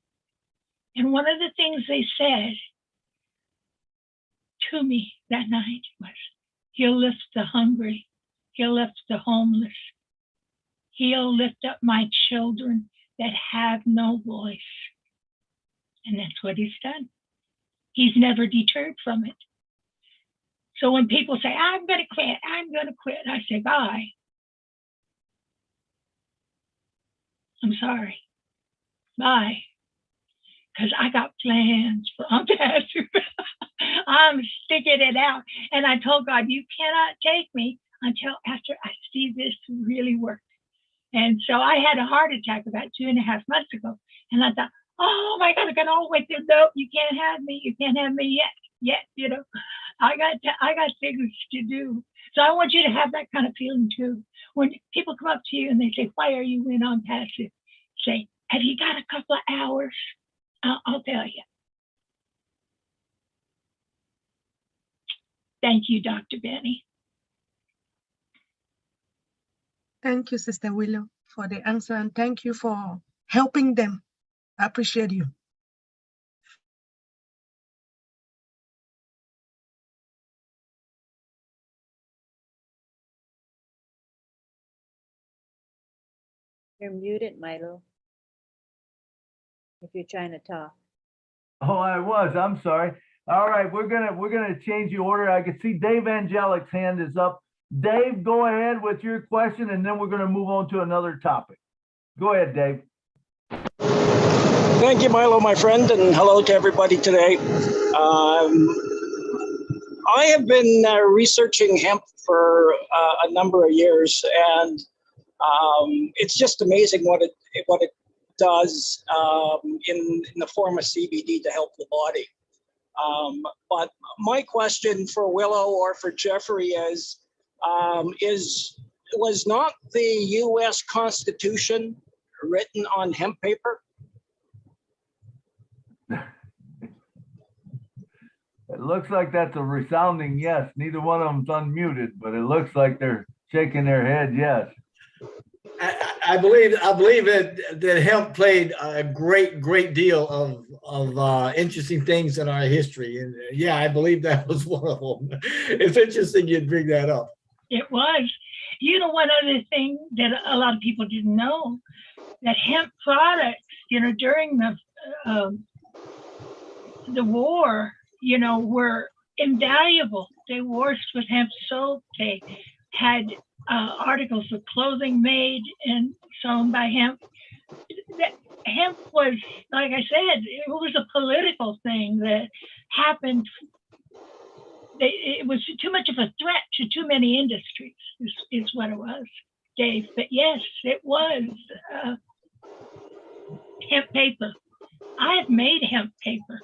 [SPEAKER 3] And one of the things they said to me that night was, he'll lift the hungry, he'll lift the homeless, he'll lift up my children that have no voice. And that's what he's done. He's never deterred from it. So when people say, I'm going to quit, I say, bye. I'm sorry. Bye. Because I got plans for Onpassive. I'm sticking it out. And I told God, you cannot take me until after I see this really work. And so I had a heart attack about 2.5 months ago. And I thought, oh my God, I got all the way through. No, you can't have me. You can't have me yet. You know, I got things to do. So I want you to have that kind of feeling too. When people come up to you and they say, why are you in Onpassive? Say, have you got a couple of hours? I'll tell you. Thank you, Dr. Benny.
[SPEAKER 7] Thank you, Sister Willow, for the answer, and thank you for helping them. I appreciate you.
[SPEAKER 1] You're muted, Milo. If you're trying to talk.
[SPEAKER 2] Oh, I was. I'm sorry. All right, we're gonna change the order. I can see Dave Angelic's hand is up. Dave, go ahead with your question, and then we're gonna move on to another topic. Go ahead, Dave.
[SPEAKER 8] Thank you, Milo, my friend, and hello to everybody today. I have been researching hemp for a number of years, and it's just amazing what it does in the form of CBD to help the body. But my question for Willow or for Jeffrey was not the U.S. Constitution written on hemp paper?
[SPEAKER 2] It looks like that's a resounding yes. Neither one of them's unmuted, but it looks like they're shaking their head yes.
[SPEAKER 5] I believe that hemp played a great deal of interesting things in our history, and yeah, I believe that was one of them. It's interesting you'd bring that up.
[SPEAKER 3] It was. You know, one other thing that a lot of people didn't know, that hemp products, you know, during the war, you know, were invaluable. They washed with hemp soap. They had articles of clothing made and sewn by hemp. Hemp was, like I said, it was a political thing that happened. It was too much of a threat to too many industries, is what it was, Dave. But yes, it was hemp paper. I have made hemp paper.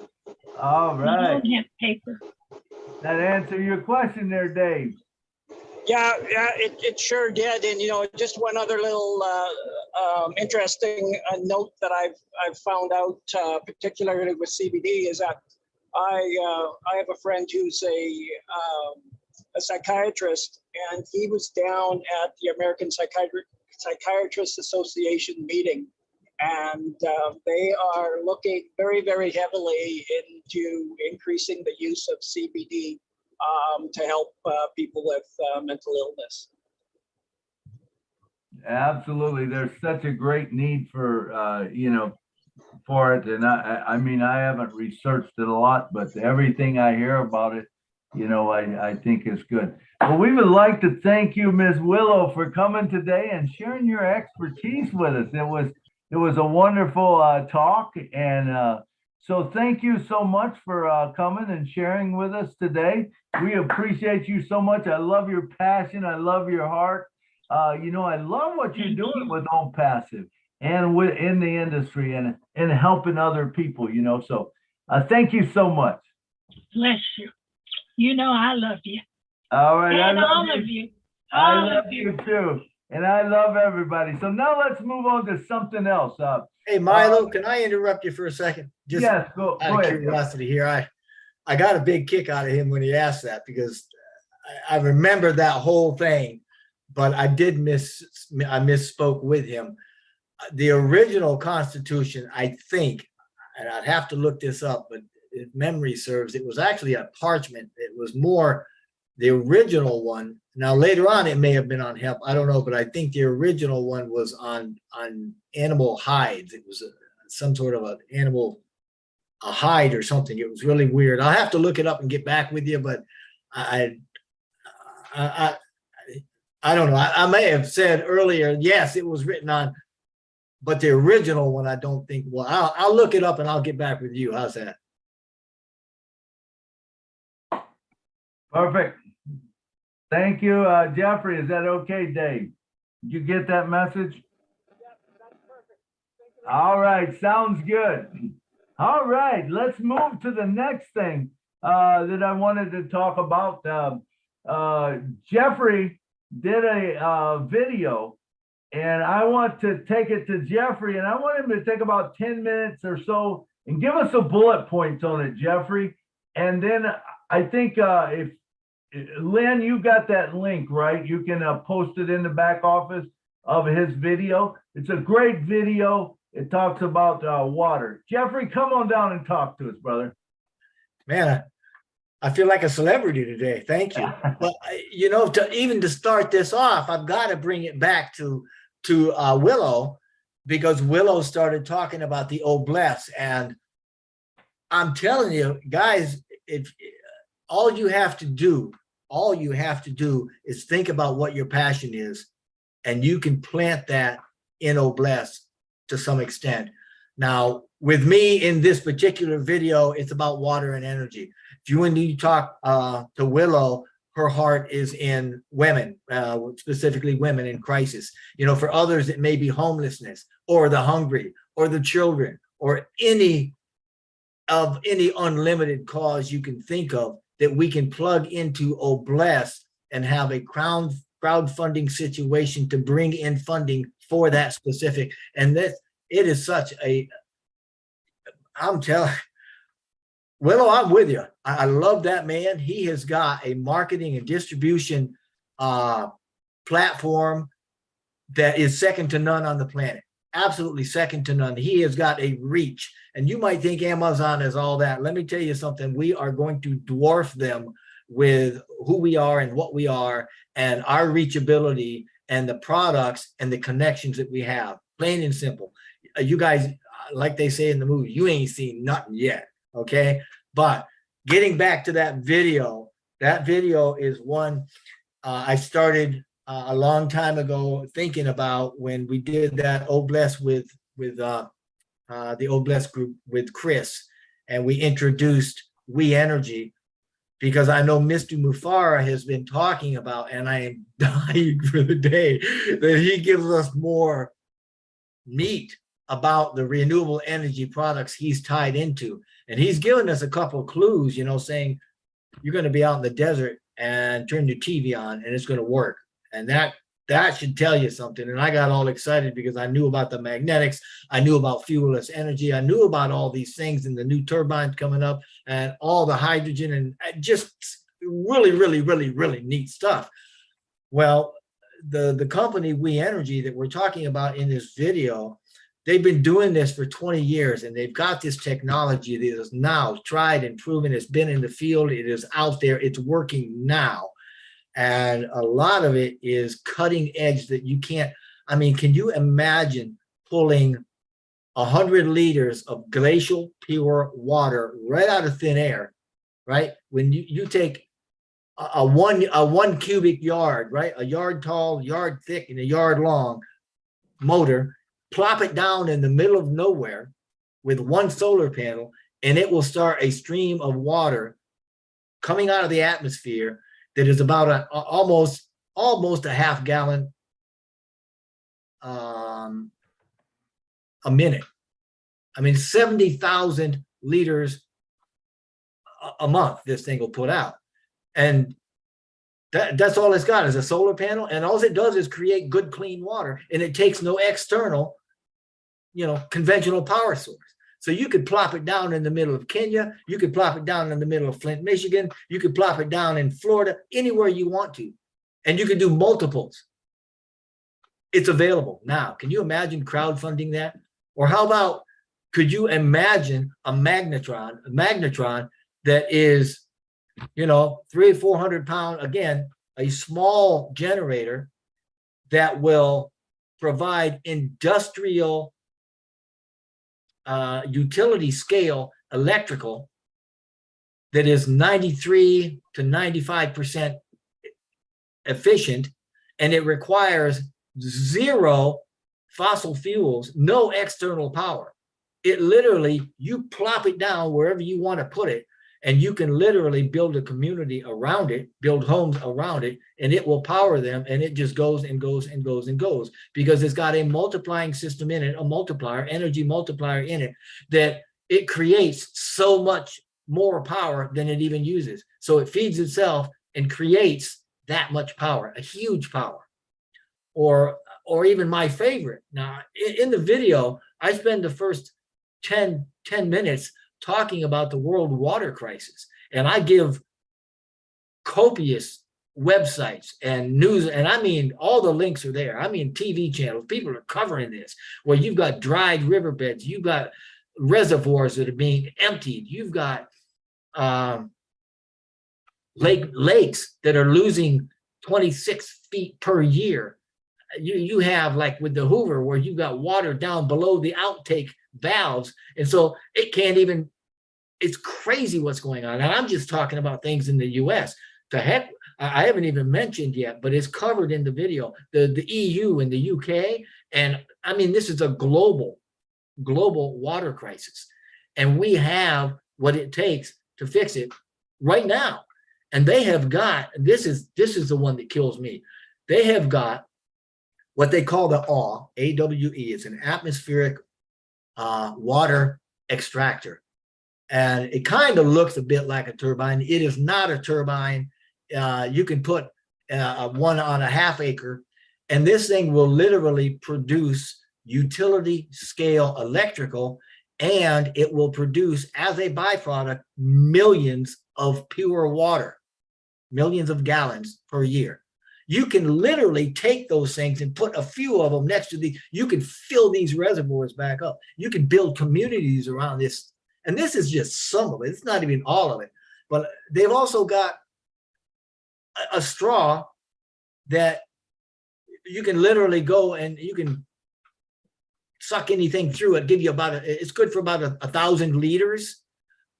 [SPEAKER 2] All right.
[SPEAKER 3] Hemp paper.
[SPEAKER 2] That answer your question there, Dave.
[SPEAKER 8] Yeah, it sure did. And you know, just one other little interesting note that I've found out, particularly with CBD, is that I have a friend who's a psychiatrist, and he was down at the American Psychiatrists Association meeting, and they are looking very, very heavily into increasing the use of CBD to help people with mental illness.
[SPEAKER 2] Absolutely, there's such a great need for you know, for it, and I mean, I haven't researched it a lot, but everything I hear about it, you know, I think is good. Well, we would like to thank you, Ms. Willow, for coming today and sharing your expertise with us. It It was a wonderful talk. And so thank you so much for coming and sharing with us today. We appreciate you so much. I love your passion. I love your heart. You know, I love what you're doing with Onpassive and in the industry and helping other people, you know. So thank you so much.
[SPEAKER 3] Bless you. You know I love you.
[SPEAKER 2] All right.
[SPEAKER 3] And all of you. All
[SPEAKER 2] I love
[SPEAKER 3] of you.
[SPEAKER 2] you too. And I love everybody. So now let's move on to something else.
[SPEAKER 5] Hey, Milo, can I interrupt you for a second? Just
[SPEAKER 2] yes, go
[SPEAKER 5] out of
[SPEAKER 2] ahead.
[SPEAKER 5] curiosity here. I got a big kick out of him when he asked that, because I remember that whole thing, but I misspoke with him. The original Constitution, I think, and I'd have to look this up, but if memory serves, it was actually a parchment. It was more the original one. Now later on, it may have been on hemp. I don't know, but I think the original one was on animal hides. It was some sort of an animal, a hide or something. It was really weird. I'll have to look it up and get back with you, but I don't know. I may have said earlier, yes, it was written on, but the original one, I don't think. Well, I'll look it up and I'll get back with you. How's that?
[SPEAKER 2] Perfect. Thank you, Jeffrey. Is that okay, Dave? Did you get that message? All right, sounds good. All right, let's move to the next thing that I wanted to talk about. Jeffrey did a video, and I want to take it to Jeffrey, and I want him to take about 10 minutes or so and give us some bullet points on it, Jeffrey. And then I think if Lynn, you got that link, right? You can post it in the back office of his video. It's a great video. It talks about water. Jeffrey, come on down and talk to us, brother.
[SPEAKER 5] Man, I feel like a celebrity today. Thank you. But you know, to start this off, I've got to bring it back to Willow, because Willow started talking about the Obless, and I'm telling you guys, if all you have to do is think about what your passion is, and you can plant that in Obless to some extent. Now, with me in this particular video, it's about water and energy. If you need to talk to Willow, her heart is in women, specifically women in crisis. You know, for others, it may be homelessness or the hungry or the children or any unlimited cause you can think of that we can plug into Obless and have a crowdfunding situation to bring in funding for that specific. And that it is such a, I'm telling Willow, I'm with you. I love that man. He has got a marketing and distribution platform that is second to none on the planet. Absolutely second to none. He has got a reach. And you might think Amazon is all that. Let me tell you something. We are going to dwarf them with who we are and what we are and our reachability and the products and the connections that we have. Plain and simple. You guys, like they say in the movie, you ain't seen nothing yet. Okay. But getting back to that video is one I started a long time ago thinking about when we did that Obless with the Obless group with Chris, and we introduced We Energy, because I know Mr. Mufara has been talking about, and I am dying for the day that he gives us more meat about the renewable energy products he's tied into. And he's given us a couple of clues, you know, saying you're going to be out in the desert and turn your TV on and it's going to work. And that should tell you something. And I got all excited because I knew about the magnetics. I knew about fuelless energy. I knew about all these things and the new turbines coming up and all the hydrogen and just really, really, really, really neat stuff. Well, the company We Energy that we're talking about in this video, they've been doing this for 20 years, and they've got this technology that is now tried and proven. It's been in the field. It is out there. It's working now. And a lot of it is cutting edge that you can't, I mean, can you imagine pulling 100 liters of glacial pure water right out of thin air, right? When you take a one cubic yard, right? A yard tall, yard thick, and a yard long motor, plop it down in the middle of nowhere with one solar panel, and it will start a stream of water coming out of the atmosphere that is about almost a half gallon a minute. I mean, 70,000 liters a month this thing will put out. And that's all it's got is a solar panel, and all it does is create good, clean water, and it takes no external, conventional power source. So you could plop it down in the middle of Kenya, you could plop it down in the middle of Flint, Michigan, you could plop it down in Florida, anywhere you want to, and you could do multiples. It's available now. Can you imagine crowdfunding that? Or how about, could you imagine a magnetron that is 300-400 pound, again, a small generator that will provide industrial utility scale electrical that is 93 to 95% efficient, and it requires zero fossil fuels, no external power. It literally, you plop it down wherever you want to put it, and you can literally build a community around it, build homes around it, and it will power them, and it just goes and goes and goes and goes, because it's got a multiplying system in it, a multiplier, energy multiplier in it, that it creates so much more power than it even uses. So it feeds itself and creates that much power, a huge power. Or even my favorite. Now, in the video, I spend the first 10 minutes talking about the world water crisis. And I give copious websites and news, and I mean, all the links are there. I mean, TV channels, people are covering this, where you've got dried riverbeds, you've got reservoirs that are being emptied, you've got lakes that are losing 26 feet per year. You have, like with the Hoover, where you've got water down below the outtake valves, and so it can't even, it's crazy what's going on. And I'm just talking about things in the US. To heck, I haven't even mentioned yet, but it's covered in the video, the EU and the UK. And I mean, this is a global water crisis, and we have what it takes to fix it right now. And they have got, this is the one that kills me. They have got what they call the AWE, A-W-E. It's an atmospheric water extractor. And it kind of looks a bit like a turbine. It is not a turbine. You can put one on a half acre, and this thing will literally produce utility scale electrical, and it will produce, as a byproduct, millions of pure water, millions of gallons per year. You can literally take those things and put a few of them next to you can fill these reservoirs back up. You can build communities around this. And this is just some of it. It's not even all of it. But they've also got a straw that you can literally go and you can suck anything through it, give you it's good for about 1,000 liters,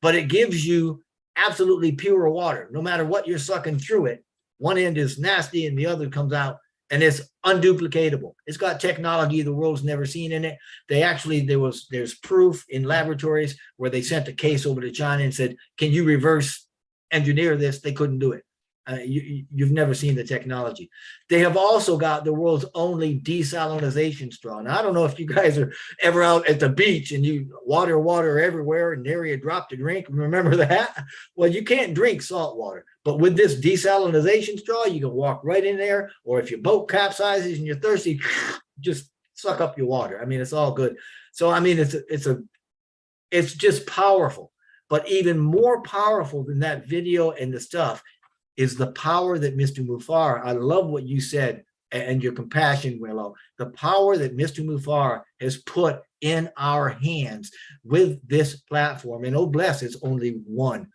[SPEAKER 5] but it gives you absolutely pure water. No matter what you're sucking through it, one end is nasty and the other comes out, and it's unduplicatable. It's got technology the world's never seen in it. They actually, there's proof in laboratories where they sent a case over to China and said, can you reverse engineer this? They couldn't do it. You've never seen the technology. They have also got the world's only desalinization straw. Now, I don't know if you guys are ever out at the beach and you water everywhere and nary a drop to drink. Remember that? Well, you can't drink salt water, but with this desalinization straw, you can walk right in there, or if your boat capsizes and you're thirsty, just suck up your water. I mean, it's all good. So, I mean, it's just powerful. But even more powerful than that video and the stuff is the power that Mr. Mufar, I love what you said and your compassion, Willow, the power that Mr. Mufar has put in our hands with this platform. And oh bless, it's only one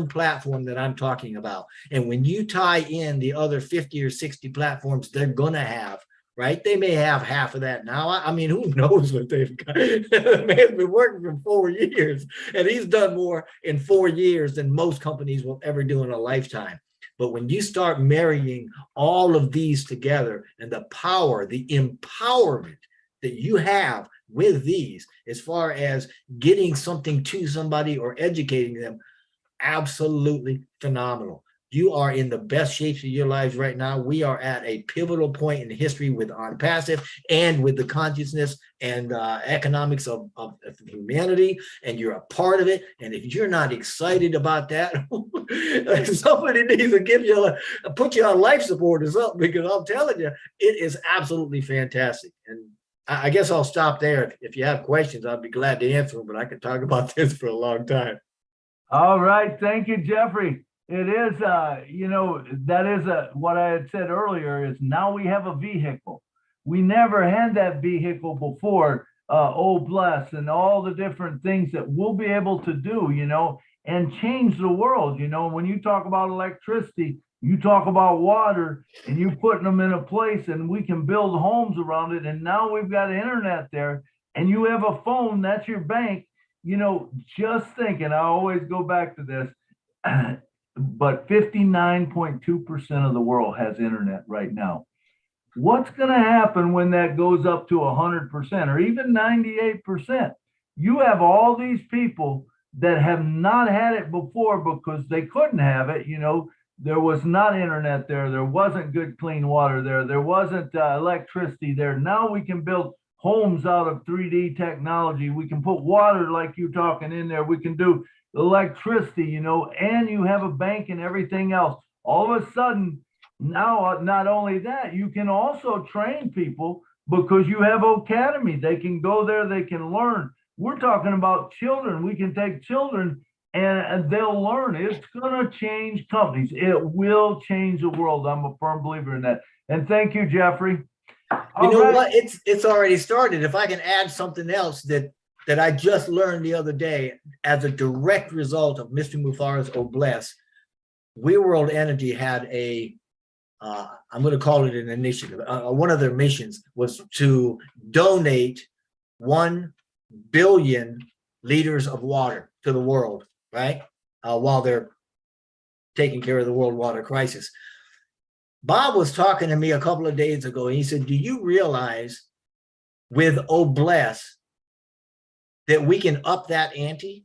[SPEAKER 5] platform that I'm talking about. And when you tie in the other 50 or 60 platforms they're gonna have, right? They may have half of that now. I mean, who knows what they've got? The man's been working for 4 years, and he's done more in 4 years than most companies will ever do in a lifetime. But when you start marrying all of these together, and the power, the empowerment that you have with these, as far as getting something to somebody or educating them, absolutely phenomenal. You are in the best shapes of your lives right now. We are at a pivotal point in history with Onpassive and with the consciousness and economics of humanity, and you're a part of it. And if you're not excited about that, somebody needs to give you put you on life support or something, because I'm telling you, it is absolutely fantastic. And I guess I'll stop there. If you have questions, I'd be glad to answer them, but I could talk about this for a long time.
[SPEAKER 2] All right. Thank you, Jeffrey. It is, you know, that is what I had said earlier is now we have a vehicle. We never had that vehicle before, bless, and all the different things that we'll be able to do, you know, and change the world. You know, when you talk about electricity, you talk about water, and you putting them in a place, and we can build homes around it. And now we've got internet there, and you have a phone, that's your bank. You know, just thinking, I always go back to this, but 59.2% of the world has internet right now. What's going to happen when that goes up to 100% or even 98%? You have all these people that have not had it before because they couldn't have it. You know, there was not internet there. There wasn't good, clean water there. There wasn't electricity there. Now we can build homes out of 3D technology. We can put water like you're talking in there. We can do electricity, you know, and you have a bank and everything else. All of a sudden, now, not only that, you can also train people because you have Academy. They can go there, they can learn. We're talking about children. We can take children and they'll learn. It's going to change companies. It will change the world. I'm a firm believer in that. And thank you, Jeffrey.
[SPEAKER 5] You know what? It's already started. If I can add something else that I just learned the other day as a direct result of Mr. Mufara's Obless, We World Energy had a, I'm going to call it an initiative. One of their missions was to donate 1 billion liters of water to the world, right? While they're taking care of the world water crisis. Bob was talking to me a couple of days ago, and he said, do you realize with Obless that we can up that ante?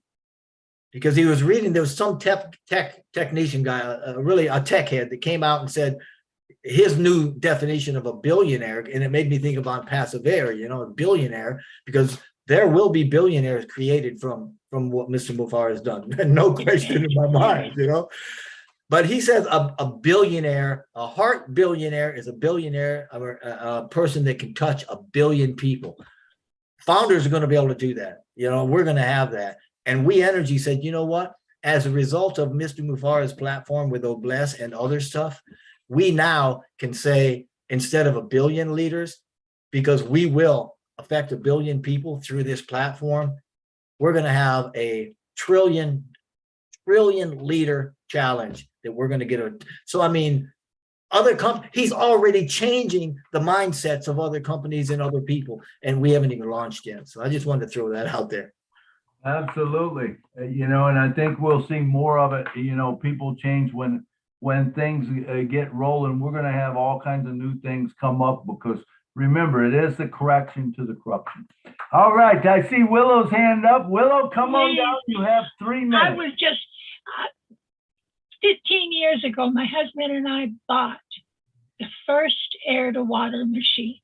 [SPEAKER 5] Because he was reading, there was some technician guy, really a tech head, that came out and said his new definition of a billionaire, and it made me think about passive air, you know, a billionaire, because there will be billionaires created from what Mr. Mufara has done. No question in my mind, you know. But he says a billionaire, a heart billionaire is a billionaire, a person that can touch 1 billion people. Founders are going to be able to do that. You know, we're going to have that. And We Energy said, you know what? As a result of Mr. Mufara's platform with Obless and other stuff, we now can say, instead of 1 billion liters, because we will affect 1 billion people through this platform, we're going to have a trillion liter challenge that we're going to get. So, I mean, other companies, he's already changing the mindsets of other companies and other people, and we haven't even launched yet. So I just wanted to throw that out there.
[SPEAKER 2] Absolutely. You know, and I think we'll see more of it. You know, people change when things get rolling. We're going to have all kinds of new things come up because remember, it is the correction to the corruption. All right. I see Willow's hand up. Willow, come on down. You have 3 minutes.
[SPEAKER 3] I was just 15 years ago, my husband and I bought the first air to water machine,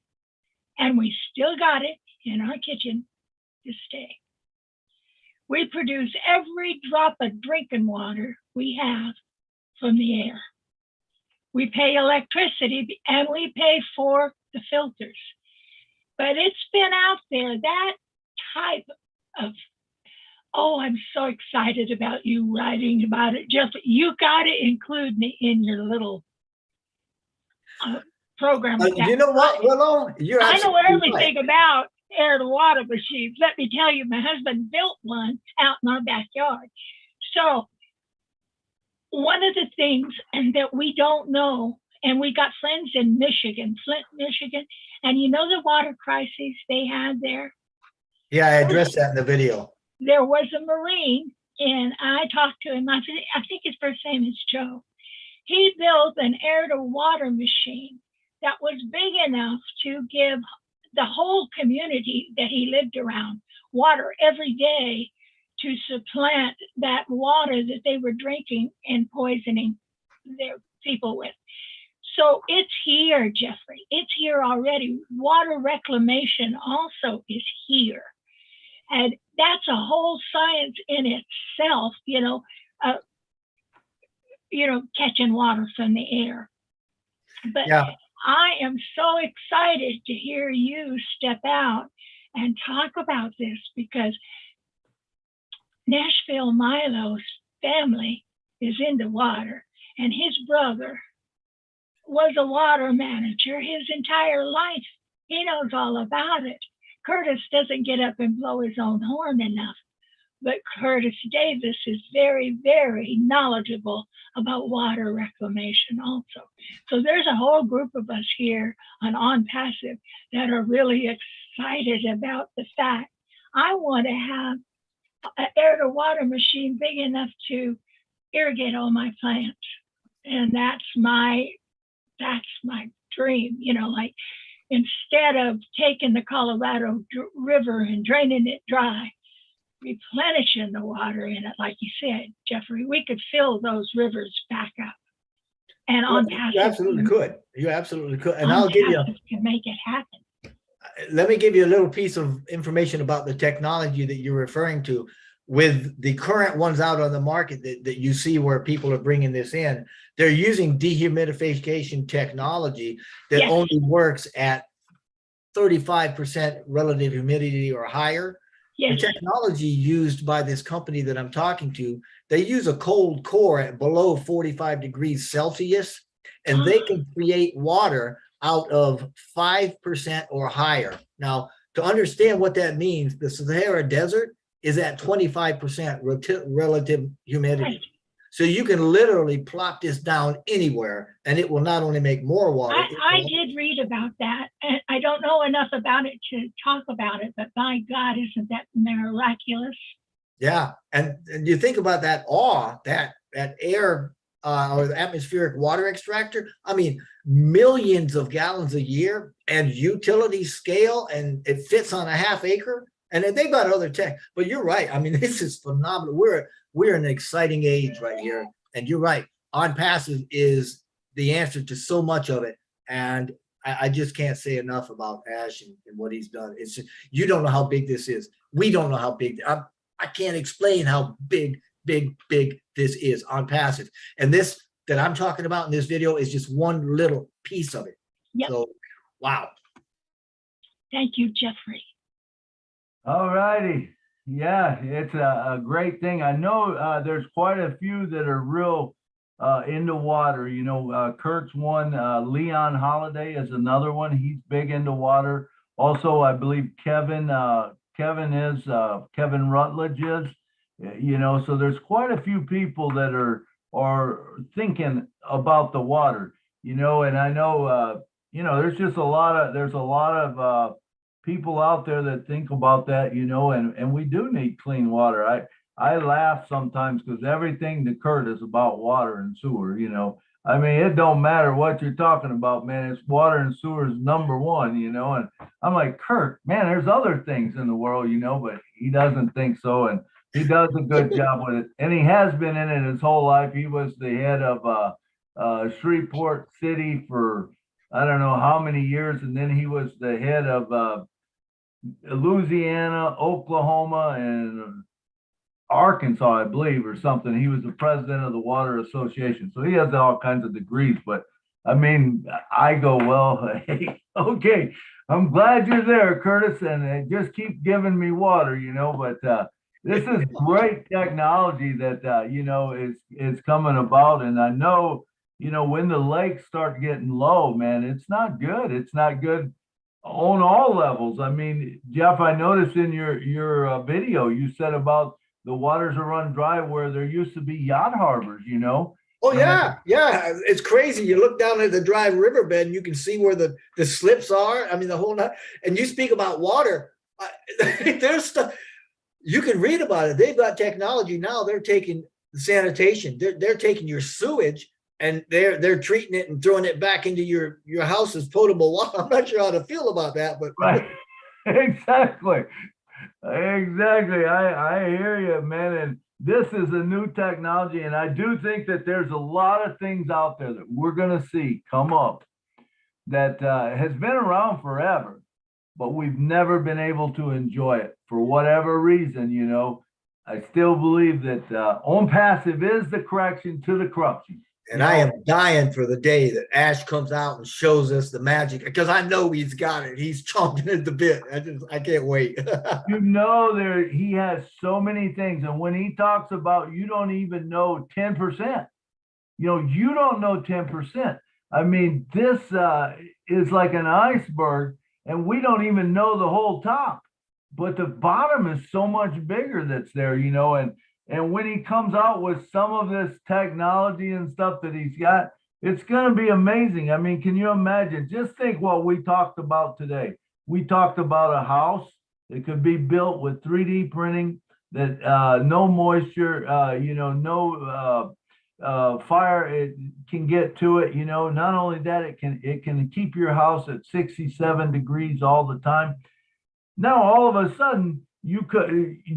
[SPEAKER 3] and we still got it in our kitchen this day. We produce every drop of drinking water we have from the air. We pay electricity and we pay for the filters. But it's been out there, that type of, oh, I'm so excited about you writing about it. Just, you got to include me in your little program.
[SPEAKER 5] You know what, Willow?
[SPEAKER 3] I know everything about air to water machines. Let me tell you, my husband built one out in our backyard. So one of the things that we don't know, and we got friends in Michigan, Flint, Michigan, and you know the water crises they had there?
[SPEAKER 5] Yeah, I addressed that in the video.
[SPEAKER 3] There was a Marine, and I talked to him. I think his first name is Joe. He built an air to water machine that was big enough to give the whole community that he lived around water every day to supplant that water that they were drinking and poisoning their people with. So it's here, Jeffrey. It's here already. Water reclamation also is here. And that's a whole science in itself, catching water from the air. But
[SPEAKER 5] Yeah.
[SPEAKER 3] I am so excited to hear you step out and talk about this, because Nashville Milo's family is into water, and his brother was a water manager his entire life. He knows all about it. Curtis doesn't get up and blow his own horn enough, but Curtis Davis is very, very knowledgeable about water reclamation also. So there's a whole group of us here on Onpassive that are really excited about the fact I want to have an air-to-water machine big enough to irrigate all my plants. And that's my dream, like instead of taking the Colorado River and draining it dry, replenishing the water in it, like you said, Jeffrey, we could fill those rivers back up. And Onpassive,
[SPEAKER 5] you absolutely could. You absolutely could. And I'll give you
[SPEAKER 3] can make it happen.
[SPEAKER 5] Let me give you a little piece of information about the technology that you're referring to. With the current ones out on the market that you see where people are bringing this in, they're using dehumidification technology that only works at 35% relative humidity or higher. The technology used by this company that I'm talking to, they use a cold core at below 45 degrees Celsius, and they can create water out of 5% or higher. Now, to understand what that means, the Sahara Desert is at 25% relative humidity. Right. So you can literally plop this down anywhere, and it will not only make more water.
[SPEAKER 3] I did read about that, and I don't know enough about it to talk about it, but by God, isn't that miraculous?
[SPEAKER 5] Yeah, and you think about that that air or the atmospheric water extractor. I mean, millions of gallons a year and utility scale, and it fits on a half acre. And then they've got other tech, but you're right. I mean, this is phenomenal. We're in an exciting age right here, and you're right. Onpassive is the answer to so much of it, and I just can't say enough about Ash and what he's done. It's just, you don't know how big this is. We don't know how big. I can't explain how big this is. Onpassive, and this that I'm talking about in this video is just one little piece of it.
[SPEAKER 3] Yep.
[SPEAKER 5] So, wow.
[SPEAKER 3] Thank you, Jeffrey.
[SPEAKER 2] All righty. Yeah, it's a great thing. I know there's quite a few that are real into water. Kurt's one. Leon Holiday is another one. He's big into water. Also, I believe Kevin Rutledge is. So there's quite a few people that are thinking about the water. And I know there's just a lot of people out there that think about that, and we do need clean water. I laugh sometimes because everything to Kurt is about water and sewer, I mean, it don't matter what you're talking about, man. It's water and sewer is number one, and I'm like, Kurt, man, there's other things in the world, but he doesn't think so, and he does a good job with it, and he has been in it his whole life. He was the head of Shreveport City for I don't know how many years, and then he was the head of Louisiana, Oklahoma, and Arkansas, I believe, or something. He was the president of the Water Association. So he has all kinds of degrees. But I mean, I go, well, hey, okay, I'm glad you're there, Curtis, and just keep giving me water, But this is great technology that, is coming about. And I know, when the lakes start getting low, man, it's not good. It's not good on all levels. I mean, Jeff, I noticed in your video, you said about the waters are run dry where there used to be yacht harbors,
[SPEAKER 5] Oh yeah. It's crazy. You look down at the dry riverbed and you can see where the slips are. I mean, the whole night. And you speak about water. There's stuff you can read about it. They've got technology now. They're taking sanitation. They're taking your sewage and they're treating it and throwing it back into your house as potable water. I'm not sure how to feel about that, but
[SPEAKER 2] Right. Exactly. Exactly. I hear you, man. And this is a new technology. And I do think that there's a lot of things out there that we're going to see come up that has been around forever, but we've never been able to enjoy it for whatever reason. You know, I still believe that Onpassive is the correction to the corruption.
[SPEAKER 5] and I am dying for the day that Ash comes out and shows us the magic, because I know he's got it. He's chomping at the bit. I can't wait.
[SPEAKER 2] You know, he has so many things, and when he talks about you don't even know 10%, you know, you don't know 10%. I mean, this is like an iceberg, and we don't even know the whole top, but the bottom is so much bigger that's there, you know, and when he comes out with some of this technology and stuff that he's got, it's going to be amazing. I mean, can you imagine? Just think what we talked about today. We talked about a house that could be built with 3D printing, that no moisture, you know, no fire it can get to it. You know, not only that, it can keep your house at 67 degrees all the time. Now all of a sudden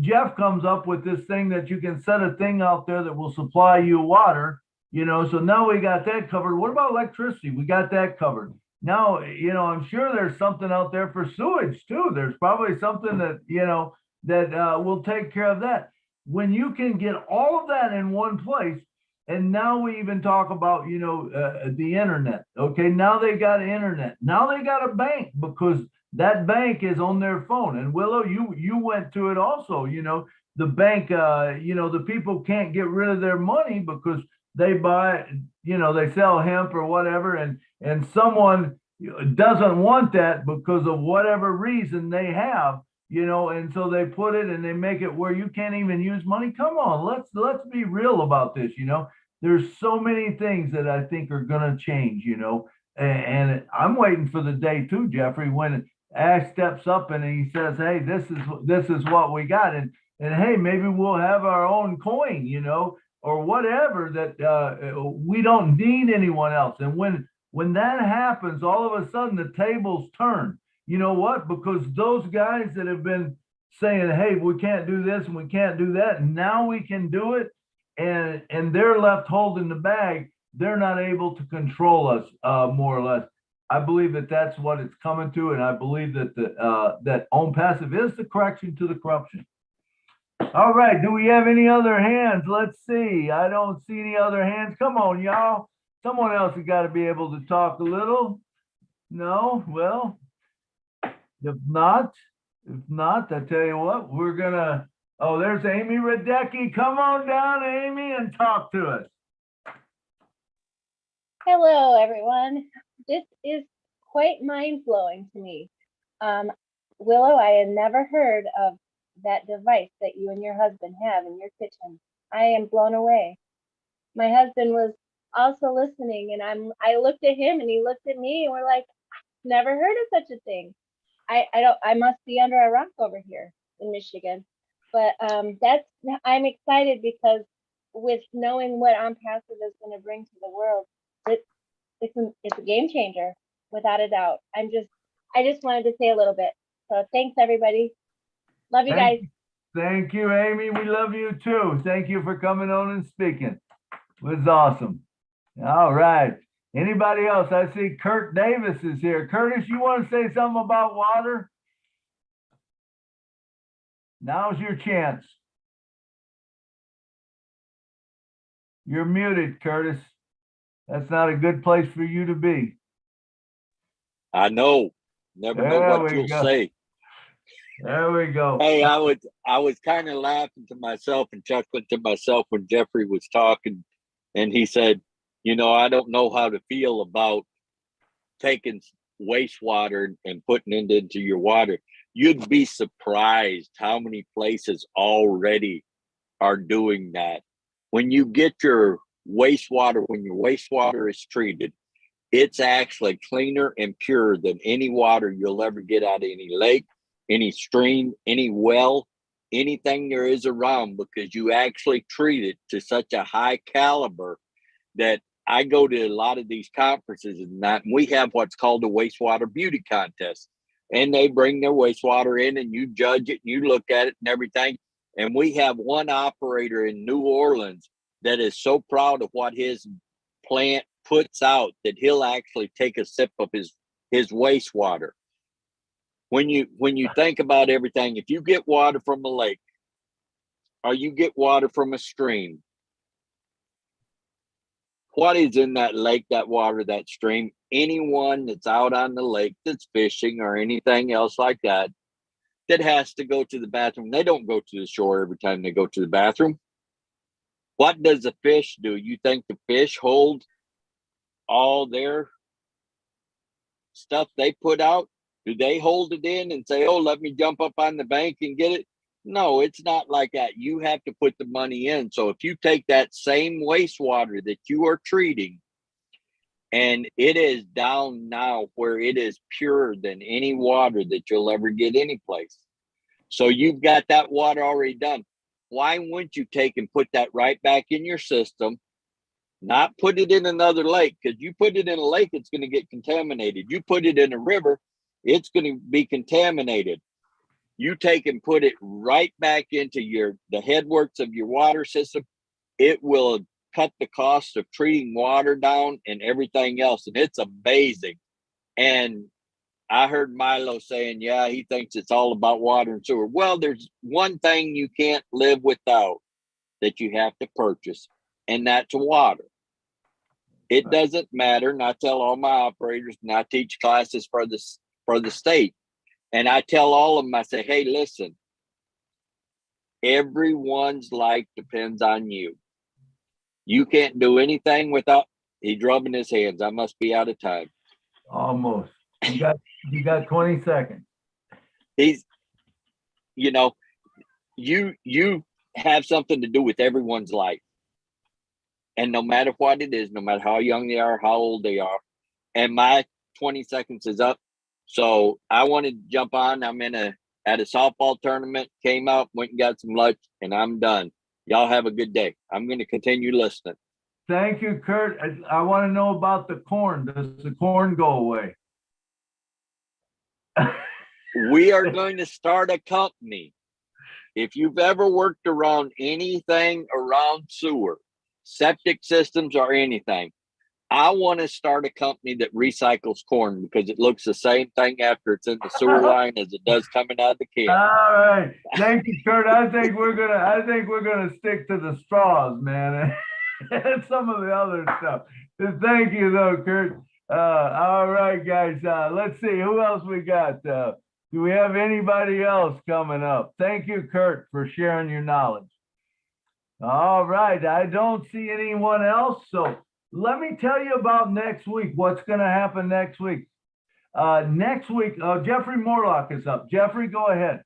[SPEAKER 2] Jeff comes up with this thing that you can set a thing out there that will supply you water, you know. So now we got that covered. What about electricity? We got that covered. Now, you know, I'm sure there's something out there for sewage too. There's probably something that, you know, that will take care of that. When you can get all of that in one place, and now we even talk about, you know, the internet. Okay, now they got internet. Now they got a bank, because that bank is on their phone. And Willow, you went to it also. You know, the bank, you know, the people can't get rid of their money because they buy, you know, they sell hemp or whatever, and someone doesn't want that because of whatever reason they have, you know, and so they put it and they make it where you can't even use money. Come on, let's be real about this, you know. There's so many things that I think are going to change, you know, and I'm waiting for the day too, Jeffrey, when Ash steps up and he says, hey, this is what we got, and hey, maybe we'll have our own coin, you know, or whatever, that we don't need anyone else. And when that happens, all of a sudden the tables turn. You know what? Because those guys that have been saying, hey, we can't do this and we can't do that, and now we can do it, and they're left holding the bag, they're not able to control us, more or less. I believe that that's what it's coming to, and I believe that that Onpassive is the correction to the corruption. All right, do we have any other hands? Let's see. I don't see any other hands. Come on, y'all. Someone else has got to be able to talk a little. No? Well, if not, I tell you what, we're gonna, oh, there's Amy Radecki. Come on down, Amy, and talk to us.
[SPEAKER 9] Hello, everyone. This is quite mind-blowing to me. Willow, I had never heard of that device that you and your husband have in your kitchen. I am blown away. My husband was also listening, and I looked at him and he looked at me, and we're like, never heard of such a thing. I must be under a rock over here in Michigan. But I'm excited because with knowing what Onpassive is going to bring to the world, it's a game changer without a doubt. I just wanted to say a little bit. So thanks, everybody. Love you guys.
[SPEAKER 2] Thank you, Amy. We love you too. Thank you for coming on and speaking. It was awesome. All right. Anybody else? I see Kurt Davis is here. Curtis, you want to say something about water? Now's your chance. You're muted, Curtis. That's not a good place for you to be.
[SPEAKER 10] I know. Never know what you'll say.
[SPEAKER 2] There we go.
[SPEAKER 10] Hey, I was kind of laughing to myself and chuckling to myself when Jeffrey was talking, and he said, you know, I don't know how to feel about taking wastewater and putting it into your water. You'd be surprised how many places already are doing that. When you get your wastewater, when your wastewater is treated, it's actually cleaner and purer than any water you'll ever get out of any lake, any stream, any well, anything there is around, because you actually treat it to such a high caliber that I go to a lot of these conferences and we have what's called a wastewater beauty contest. And they bring their wastewater in and you judge it and you look at it and everything. And we have one operator in New Orleans that is so proud of what his plant puts out that he'll actually take a sip of his wastewater. When you think about everything, if you get water from a lake or you get water from a stream, what is in that lake, that water, that stream? Anyone that's out on the lake that's fishing or anything else like that has to go to the bathroom. They don't go to the shore every time they go to the bathroom. What does the fish do? You think the fish hold all their stuff they put out? Do they hold it in and say, oh, let me jump up on the bank and get it? No, it's not like that. You have to put the money in. So if you take that same wastewater that you are treating, and it is down now where it is purer than any water that you'll ever get anyplace. So you've got that water already done. Why wouldn't you take and put that right back in your system, not put it in another lake? Because you put it in a lake, it's going to get contaminated. You put it in a river, it's going to be contaminated. You take and put it right back into the headworks of your water system. It will cut the cost of treating water down and everything else. And it's amazing. And I heard Milo saying, yeah, he thinks it's all about water and sewer. Well, there's one thing you can't live without that you have to purchase, and that's water. It doesn't matter. And I tell all my operators, and I teach classes for the state. And I tell all of them, I say, hey, listen, everyone's life depends on you. You can't do anything without. He's rubbing his hands. I must be out of time.
[SPEAKER 2] Almost. You got 20 seconds.
[SPEAKER 10] You have something to do with everyone's life. And no matter what it is, no matter how young they are, how old they are. And my 20 seconds is up. So I wanted to jump on. I'm at a softball tournament, came out, went and got some lunch, and I'm done. Y'all have a good day. I'm going to continue listening.
[SPEAKER 2] Thank you, Kurt. I want to know about the corn. Does the corn go away?
[SPEAKER 10] We are going to start a company. If you've ever worked around anything around sewer, septic systems or anything, I want to start a company that recycles corn because it looks the same thing after it's in the sewer line as it does coming out of the can.
[SPEAKER 2] All right. Thank you, Kurt. I think we're gonna stick to the straws, man. And some of the other stuff. Thank you though, Kurt. All right, guys. Let's see who else we got. Do we have anybody else coming up? Thank you, Kurt, for sharing your knowledge. All right. I don't see anyone else. So let me tell you about next week. What's going to happen next week? Next week, Jeffrey Morlock is up. Jeffrey, go ahead.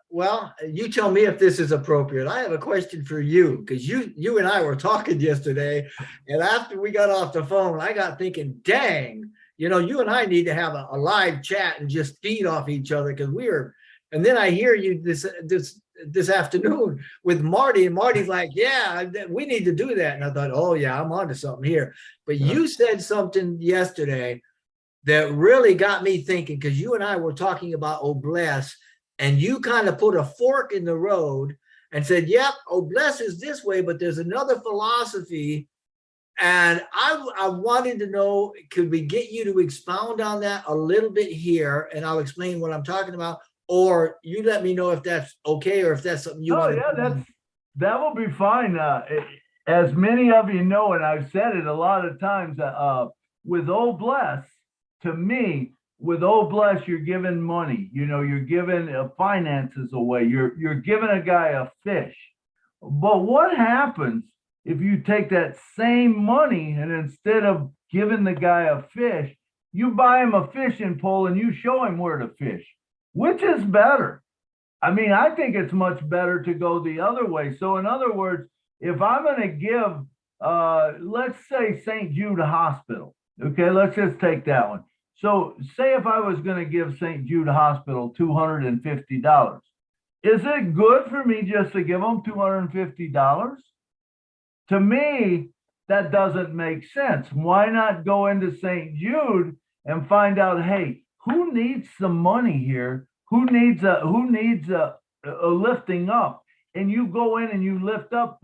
[SPEAKER 5] Well, you tell me if this is appropriate. I have a question for you because you and I were talking yesterday, and after we got off the phone, I got thinking, dang, you and I need to have a live chat and just feed off each other because and then I hear you this afternoon with Marty, and Marty's like, yeah, we need to do that. And I thought, oh yeah, I'm onto something here. But you said something yesterday that really got me thinking because you and I were talking about Obless. And you kind of put a fork in the road and said, yep, Obless is this way, but there's another philosophy. And I wanted to know, could we get you to expound on that a little bit here? And I'll explain what I'm talking about. Or you let me know if that's okay or if that's something you want to do.
[SPEAKER 2] That will be fine. As many of you know, and I've said it a lot of times, with Obless, to me, with Obless, you're giving money. You're giving finances away. You're giving a guy a fish. But what happens if you take that same money and instead of giving the guy a fish, you buy him a fishing pole and you show him where to fish? Which is better? I mean, I think it's much better to go the other way. So in other words, if I'm going to give, let's say St. Jude Hospital, okay, let's just take that one. So say if I was going to give St. Jude Hospital $250, Is it good for me just to give them $250? To me, that doesn't make sense. Why not go into St. Jude and find out, hey, who needs some money here? Who needs a lifting up? And you go in and you lift up,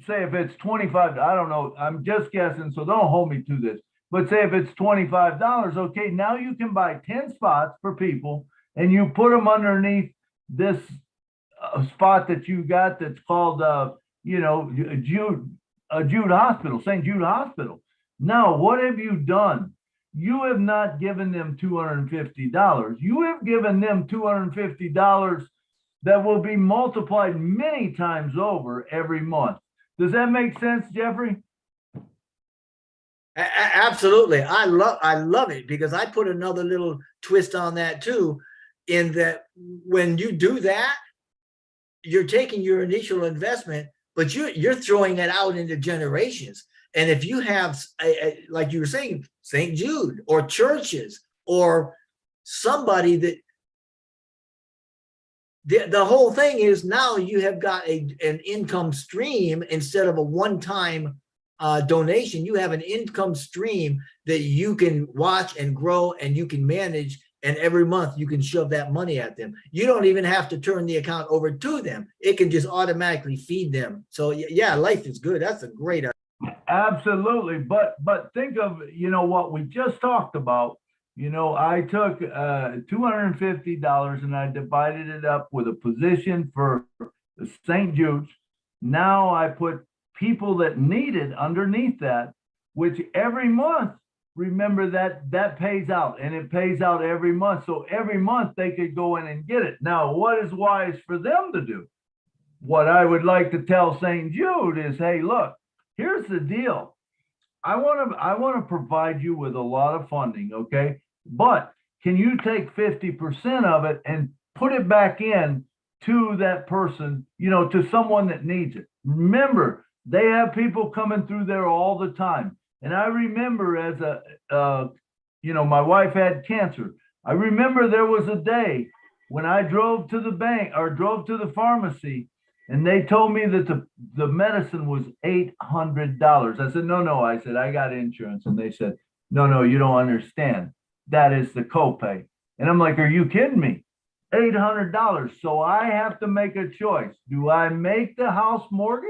[SPEAKER 2] say if it's 25, I don't know, I'm just guessing, so don't hold me to this. But say if it's $25, okay, now you can buy 10 spots for people and you put them underneath this spot that you got that's called, Jude Hospital, St. Jude Hospital. Now, what have you done? You have not given them $250. You have given them $250 that will be multiplied many times over every month. Does that make sense, Jeffrey?
[SPEAKER 5] Absolutely. I love it, because I put another little twist on that too, in that when you do that, you're taking your initial investment, but you're throwing it out into generations. And if you have, like you were saying, St. Jude or churches or somebody that, the whole thing is now you have got an income stream instead of a one-time donation. You have an income stream that you can watch and grow and you can manage, and every month you can shove that money at them. You don't even have to turn the account over to them. It can just automatically feed them. So yeah, life is good. That's a great idea.
[SPEAKER 2] Absolutely. But think of, what we just talked about. I took $250 and I divided it up with a position for St. Jude's. Now I put people that need it underneath that, which every month, remember that pays out, and it pays out every month. So every month they could go in and get it. Now, what is wise for them to do? What I would like to tell St. Jude is, hey, look, here's the deal. I want to provide you with a lot of funding, okay? But can you take 50% of it and put it back in to that person, to someone that needs it? Remember, they have people coming through there all the time. And I remember as my wife had cancer. I remember there was a day when I drove to the bank or drove to the pharmacy, and they told me that the medicine was $800. I said, no. I said, I got insurance. And they said, no, you don't understand. That is the copay. And I'm like, are you kidding me? $800. So I have to make a choice. Do I make the house mortgage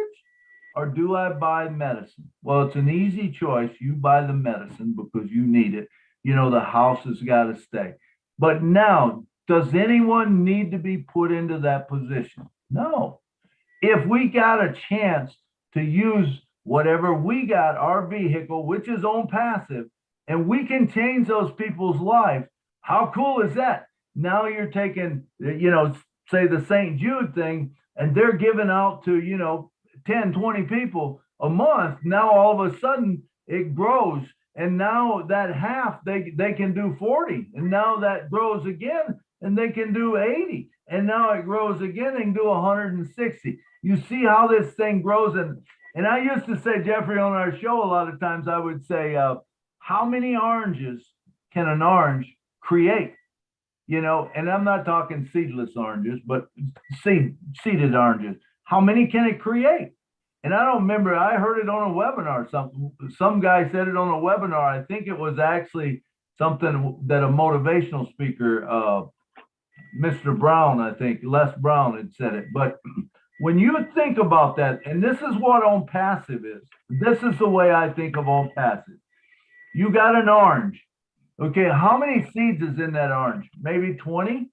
[SPEAKER 2] or do I buy medicine? Well, it's an easy choice. You buy the medicine because you need it. The house has got to stay. But now, does anyone need to be put into that position? No. If we got a chance to use whatever we got, our vehicle, which is Onpassive, and we can change those people's lives, how cool is that? Now you're taking, say the St. Jude thing, and they're giving out to, 10, 20 people a month. Now all of a sudden it grows. And now that half, they can do 40. And now that grows again and they can do 80. And now it grows again and do 160. You see how this thing grows. And I used to say, Jeffrey, on our show, a lot of times I would say, how many oranges can an orange create? And I'm not talking seedless oranges, but seeded oranges. How many can it create? And I don't remember, I heard it on a webinar. Some guy said it on a webinar. I think it was actually something that a motivational speaker, Mr. Brown, I think, Les Brown had said it. But when you think about that, and this is what Onpassive is. This is the way I think of Onpassive. You got an orange. Okay, how many seeds is in that orange? Maybe 20?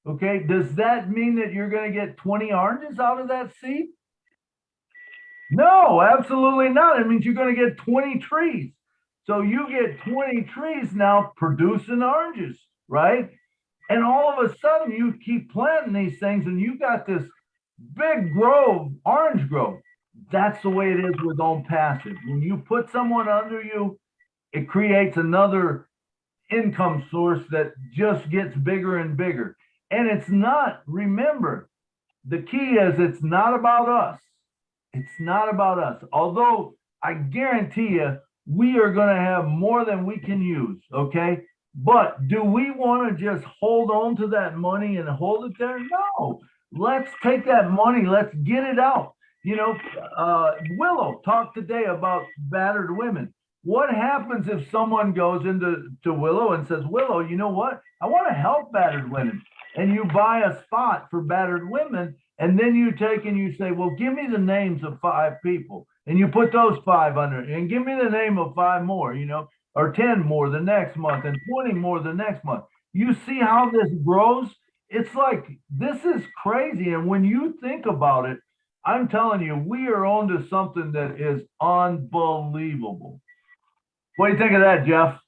[SPEAKER 2] Okay, does that mean that you're going to get 20 oranges out of that seed? No, absolutely not. It means you're going to get 20 trees. So you get 20 trees now producing oranges, right? And all of a sudden you keep planting these things and you got this big grove, orange grove. That's the way it is with Onpassive. When you put someone under you, it creates another income source that just gets bigger and bigger. And it's not, remember, the key is it's not about us. It's not about us. Although I guarantee you, we are going to have more than we can use, okay? But do we want to just hold on to that money and hold it there? No. Let's take that money. Let's get it out. You know, Willow talked today about battered women. What happens if someone goes into Willow and says, Willow, you know what? I want to help battered women. And you buy a spot for battered women. And then you take and you say, well, give me the names of 5 people. And you put those 5 under and give me the name of 5 more, you know, or 10 more the next month and 20 more the next month. You see how this grows? It's like, this is crazy. And when you think about it, I'm telling you, we are onto something that is unbelievable. What do you think of that, Jeff?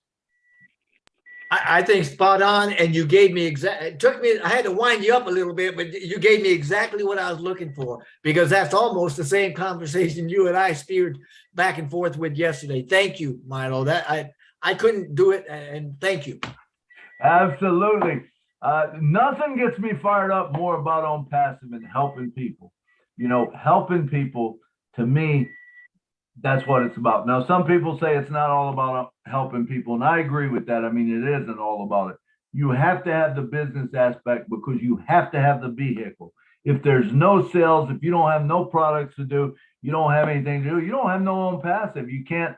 [SPEAKER 5] I think spot on, and you gave me it took me, I had to wind you up a little bit, but you gave me exactly what I was looking for, because that's almost the same conversation you and I steered back and forth with yesterday. Thank you, Milo. That I couldn't do it, and thank you.
[SPEAKER 2] Absolutely. Nothing gets me fired up more about Onpassive than helping people. You know, helping people, to me, that's what it's about. Now, some people say it's not all about helping people, and I agree with that. I mean, it isn't all about it. You have to have the business aspect because you have to have the vehicle. If there's no sales, if you don't have no products to do, you don't have anything to do, you don't have no Onpassive. You can't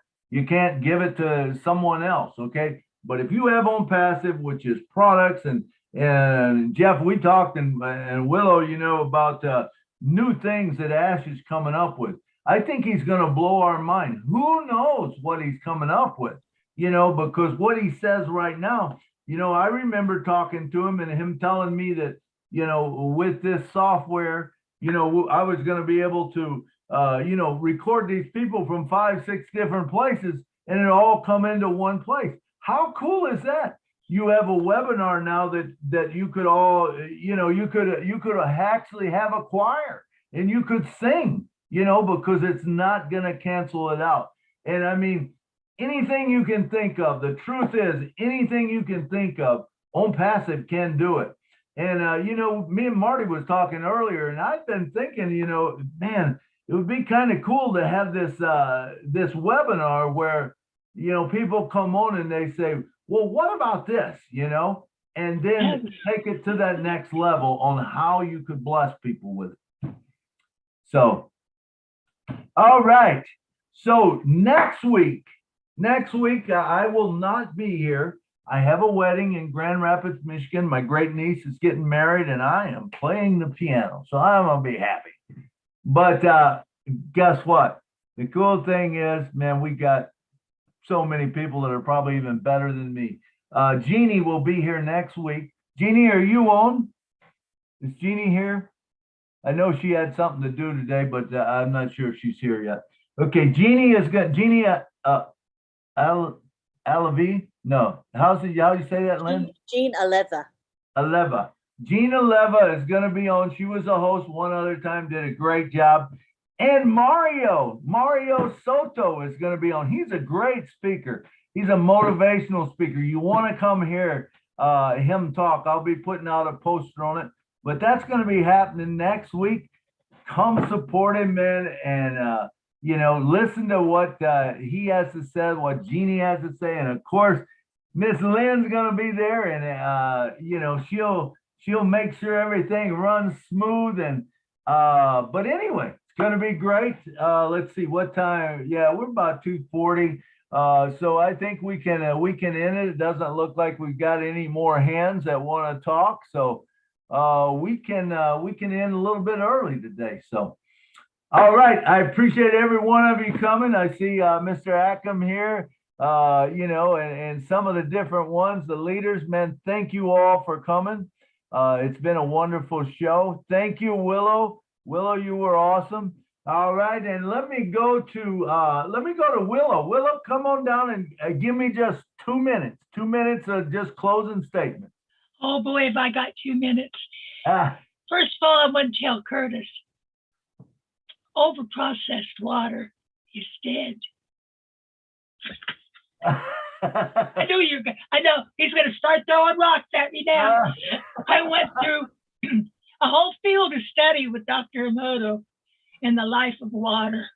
[SPEAKER 2] give it to someone else, okay? But if you have Onpassive, which is products, and Jeff, we talked, and Willow, you know, about new things that Ash is coming up with. I think he's going to blow our mind. Who knows what he's coming up with, you know, because what he says right now, you know, I remember talking to him and him telling me that, you know, with this software, you know, I was going to be able to, you know, record these people from 5, 6 different places and it all come into one place. How cool is that? You have a webinar now that you could all, you know, you could actually have a choir and you could sing, you know, because it's not going to cancel it out. And I mean, anything you can think of, the truth is anything you can think of, Onpassive can do it. And, you know, me and Marty was talking earlier, and I've been thinking, you know, man, it would be kind of cool to have this webinar where, you know, people come on and they say, well, what about this, you know, and then take it to that next level on how you could bless people with it. So, all right. So next week, I will not be here. I have a wedding in Grand Rapids, Michigan. My great niece is getting married and I am playing the piano. So I'm going to be happy. But guess what? The cool thing is, man, we got so many people that are probably even better than me. Jeannie will be here next week. Jeannie, are you on? Is Jeannie here? I know she had something to do today, but I'm not sure if she's here yet. Okay, Jeannie is good. Jeannie Alavi? No. How do you say that, Lynn?
[SPEAKER 1] Jean Aleva.
[SPEAKER 2] Aleva. Jean Aleva is going to be on. She was a host one other time, did a great job. And Mario Soto is going to be on. He's a great speaker. He's a motivational speaker. You want to come hear him talk. I'll be putting out a poster on it. But that's going to be happening next week. Come support him, man, and you know, listen to what he has to say, what Jeannie has to say, and of course, Miss Lynn's going to be there, and you know, she'll make sure everything runs smooth. And but anyway, it's going to be great. Let's see what time. Yeah, we're about 2:40. So I think we can end it. It doesn't look like we've got any more hands that want to talk. So we can end a little bit early today. So, all right. I appreciate every one of you coming. I see Mr. Ackham here, you know, and some of the different ones, the leaders, man, thank you all for coming. It's been a wonderful show. Thank you, Willow. Willow, you were awesome. All right. And let me go to Willow. Willow, come on down and give me just 2 minutes, 2 minutes of just closing statements.
[SPEAKER 3] Oh boy, have I got 2 minutes. First of all, I want to tell Curtis, overprocessed water is dead. I know he's going to start throwing rocks at me now. I went through a whole field of study with Dr. Emoto in the life of water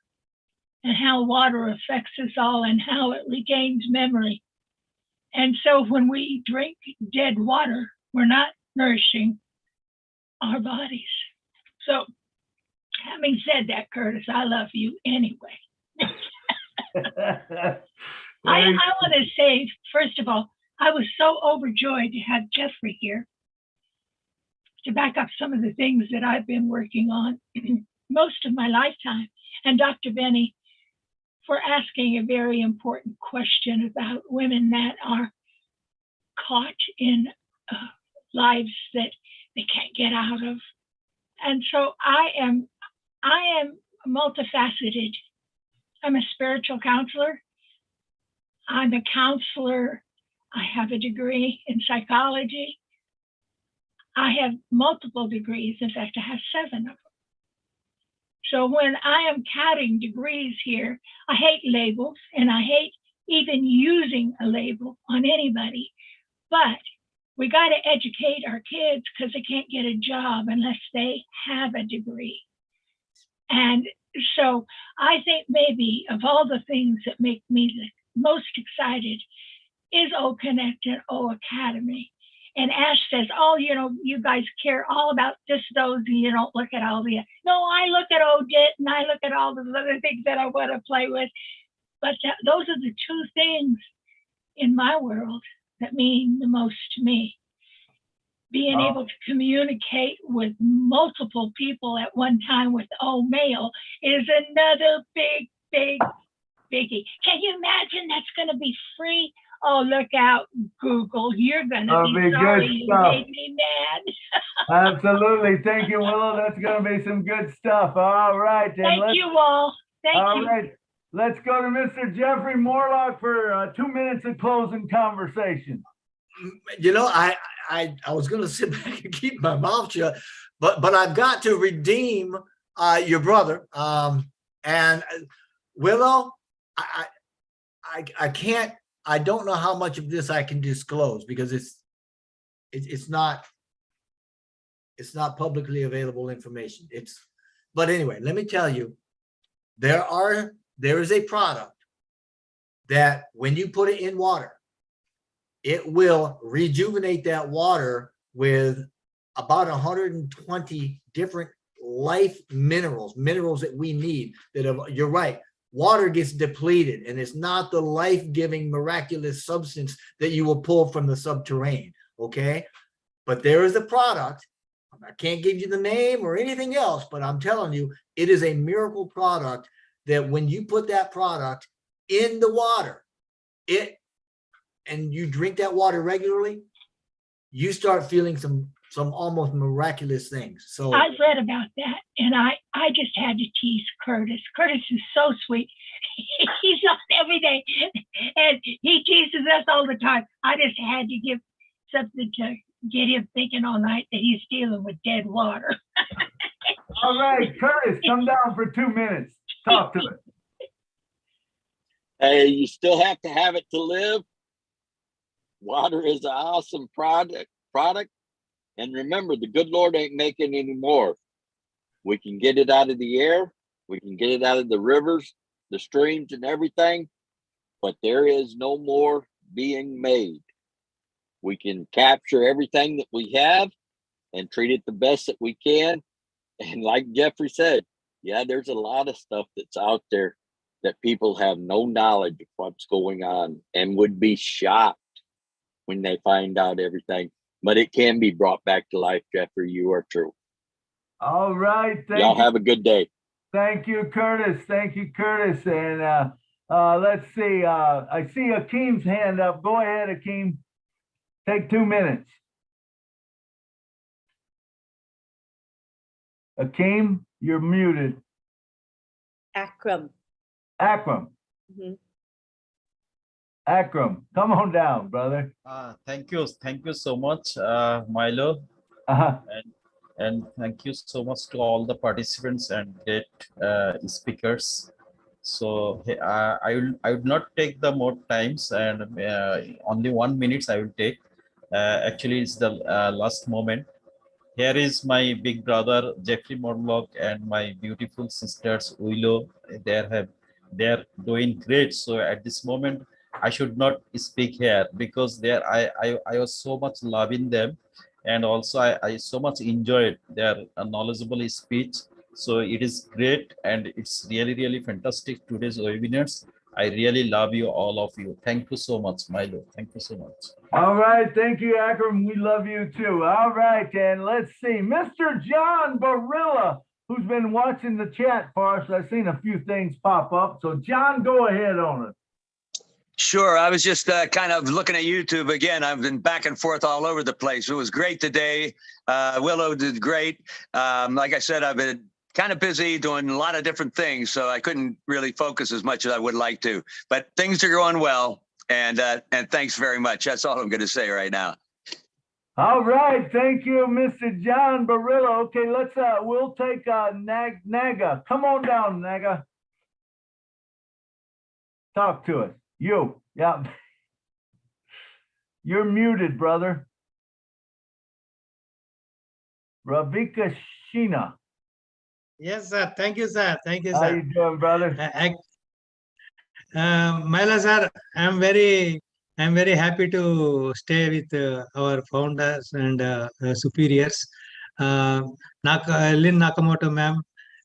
[SPEAKER 3] and how water affects us all and how it regains memory. And so when we drink dead water, we're not nourishing our bodies. So having said that, Curtis, I love you anyway. I want to say, first of all, I was so overjoyed to have Jeffrey here to back up some of the things that I've been working on most of my lifetime. And Dr. Benny, for asking a very important question about women that are caught in lives that they can't get out of. And so I am multifaceted. I'm a spiritual counselor. I'm a counselor. I have a degree in psychology. I have multiple degrees. In fact, I have 7 of them. So when I am counting degrees here, I hate labels and I hate even using a label on anybody. But we got to educate our kids because they can't get a job unless they have a degree. And so I think maybe of all the things that make me the most excited is O Connect and O Academy. And Ash says, oh, you know, you guys care all about just those, and you don't look at all the, no, I look at ODIT and I look at all the other things that I want to play with. But those are the 2 things in my world that mean the most to me. Being able to communicate with multiple people at one time with mail is another big, big, biggie. Can you imagine that's going to be free? Oh, look out, Google. You're going to be sorry you made me mad.
[SPEAKER 2] Absolutely. Thank you, Willow. That's going to be some good stuff. All right.
[SPEAKER 3] Thank you all. Thank you.
[SPEAKER 2] All right. Let's go to Mr. Jeffrey Morlock for 2 minutes of closing conversation.
[SPEAKER 5] You know, I was going to sit back and keep my mouth shut, but I've got to redeem your brother. And Willow, I can't. I don't know how much of this I can disclose because it's not publicly available information. But anyway, let me tell you, there is a product that when you put it in water, it will rejuvenate that water with about 120 different life minerals that we need. You're right. Water gets depleted and it's not the life-giving miraculous substance that you will pull from the subterranean, okay? But there is a product, I can't give you the name or anything else, but I'm telling you, it is a miracle product that when you put that product in the water, and you drink that water regularly, you start feeling some almost miraculous things. So
[SPEAKER 3] I've read about that, and I just had to tease Curtis. Curtis is so sweet. He's on every day, and he teases us all the time. I just had to give something to get him thinking all night that he's dealing with dead water.
[SPEAKER 2] All right, Curtis, come down for 2 minutes. Talk to us.
[SPEAKER 10] Hey, you still have to have it to live. Water is an awesome product. And remember, the good Lord ain't making any more. We can get it out of the air. We can get it out of the rivers, the streams, and everything. But there is no more being made. We can capture everything that we have and treat it the best that we can. And like Jeffrey said, yeah, there's a lot of stuff that's out there that people have no knowledge of what's going on and would be shocked when they find out everything. But it can be brought back to life, Jeffrey. You are true.
[SPEAKER 2] All right.
[SPEAKER 10] Y'all have a good day.
[SPEAKER 2] Thank you, Curtis. Thank you, Curtis. And let's see. I see Akeem's hand up. Go ahead, Akeem. Take 2 minutes. Akeem, you're muted.
[SPEAKER 1] Akram.
[SPEAKER 2] Mm-hmm. Akram, come on down, brother.
[SPEAKER 11] Thank you so much, Milo. And thank you so much to all the participants and great speakers. So I would not take the more times, and only 1 minute I will take. Actually, it's the last moment. Here is my big brother Jeffrey Morlock and my beautiful sisters Willow. They're doing great. So at this moment, I should not speak here because there I was so much loving them, and also I so much enjoyed their knowledgeable speech. So it is great, and it's really fantastic today's webinars. I really love you, all of you. Thank you so much, Milo. Thank you so much.
[SPEAKER 2] All right, thank you, Akram. We love you too. All right, and let's see, Mr. John Barilla, who's been watching the chat for us. I've seen a few things pop up. So John, go ahead on it.
[SPEAKER 4] Sure. I was just kind of looking at YouTube again. I've been back and forth all over the place. It was great today. Willow did great. Like I said, I've been kind of busy doing a lot of different things, so I couldn't really focus as much as I would like to. But things are going well, and thanks very much. That's all I'm going to say right now.
[SPEAKER 2] All right, thank you, Mr. John Barillo. Okay, let's we'll take Naga. Come on down, Naga. Talk to us. You, yeah. You're muted, brother. Ravika Sheena.
[SPEAKER 12] Yes, sir. Thank you, sir. Thank you, sir.
[SPEAKER 2] How you doing, brother?
[SPEAKER 12] Milo, sir, I'm very happy to stay with our founders and superiors. Lynn Nakamoto, ma'am,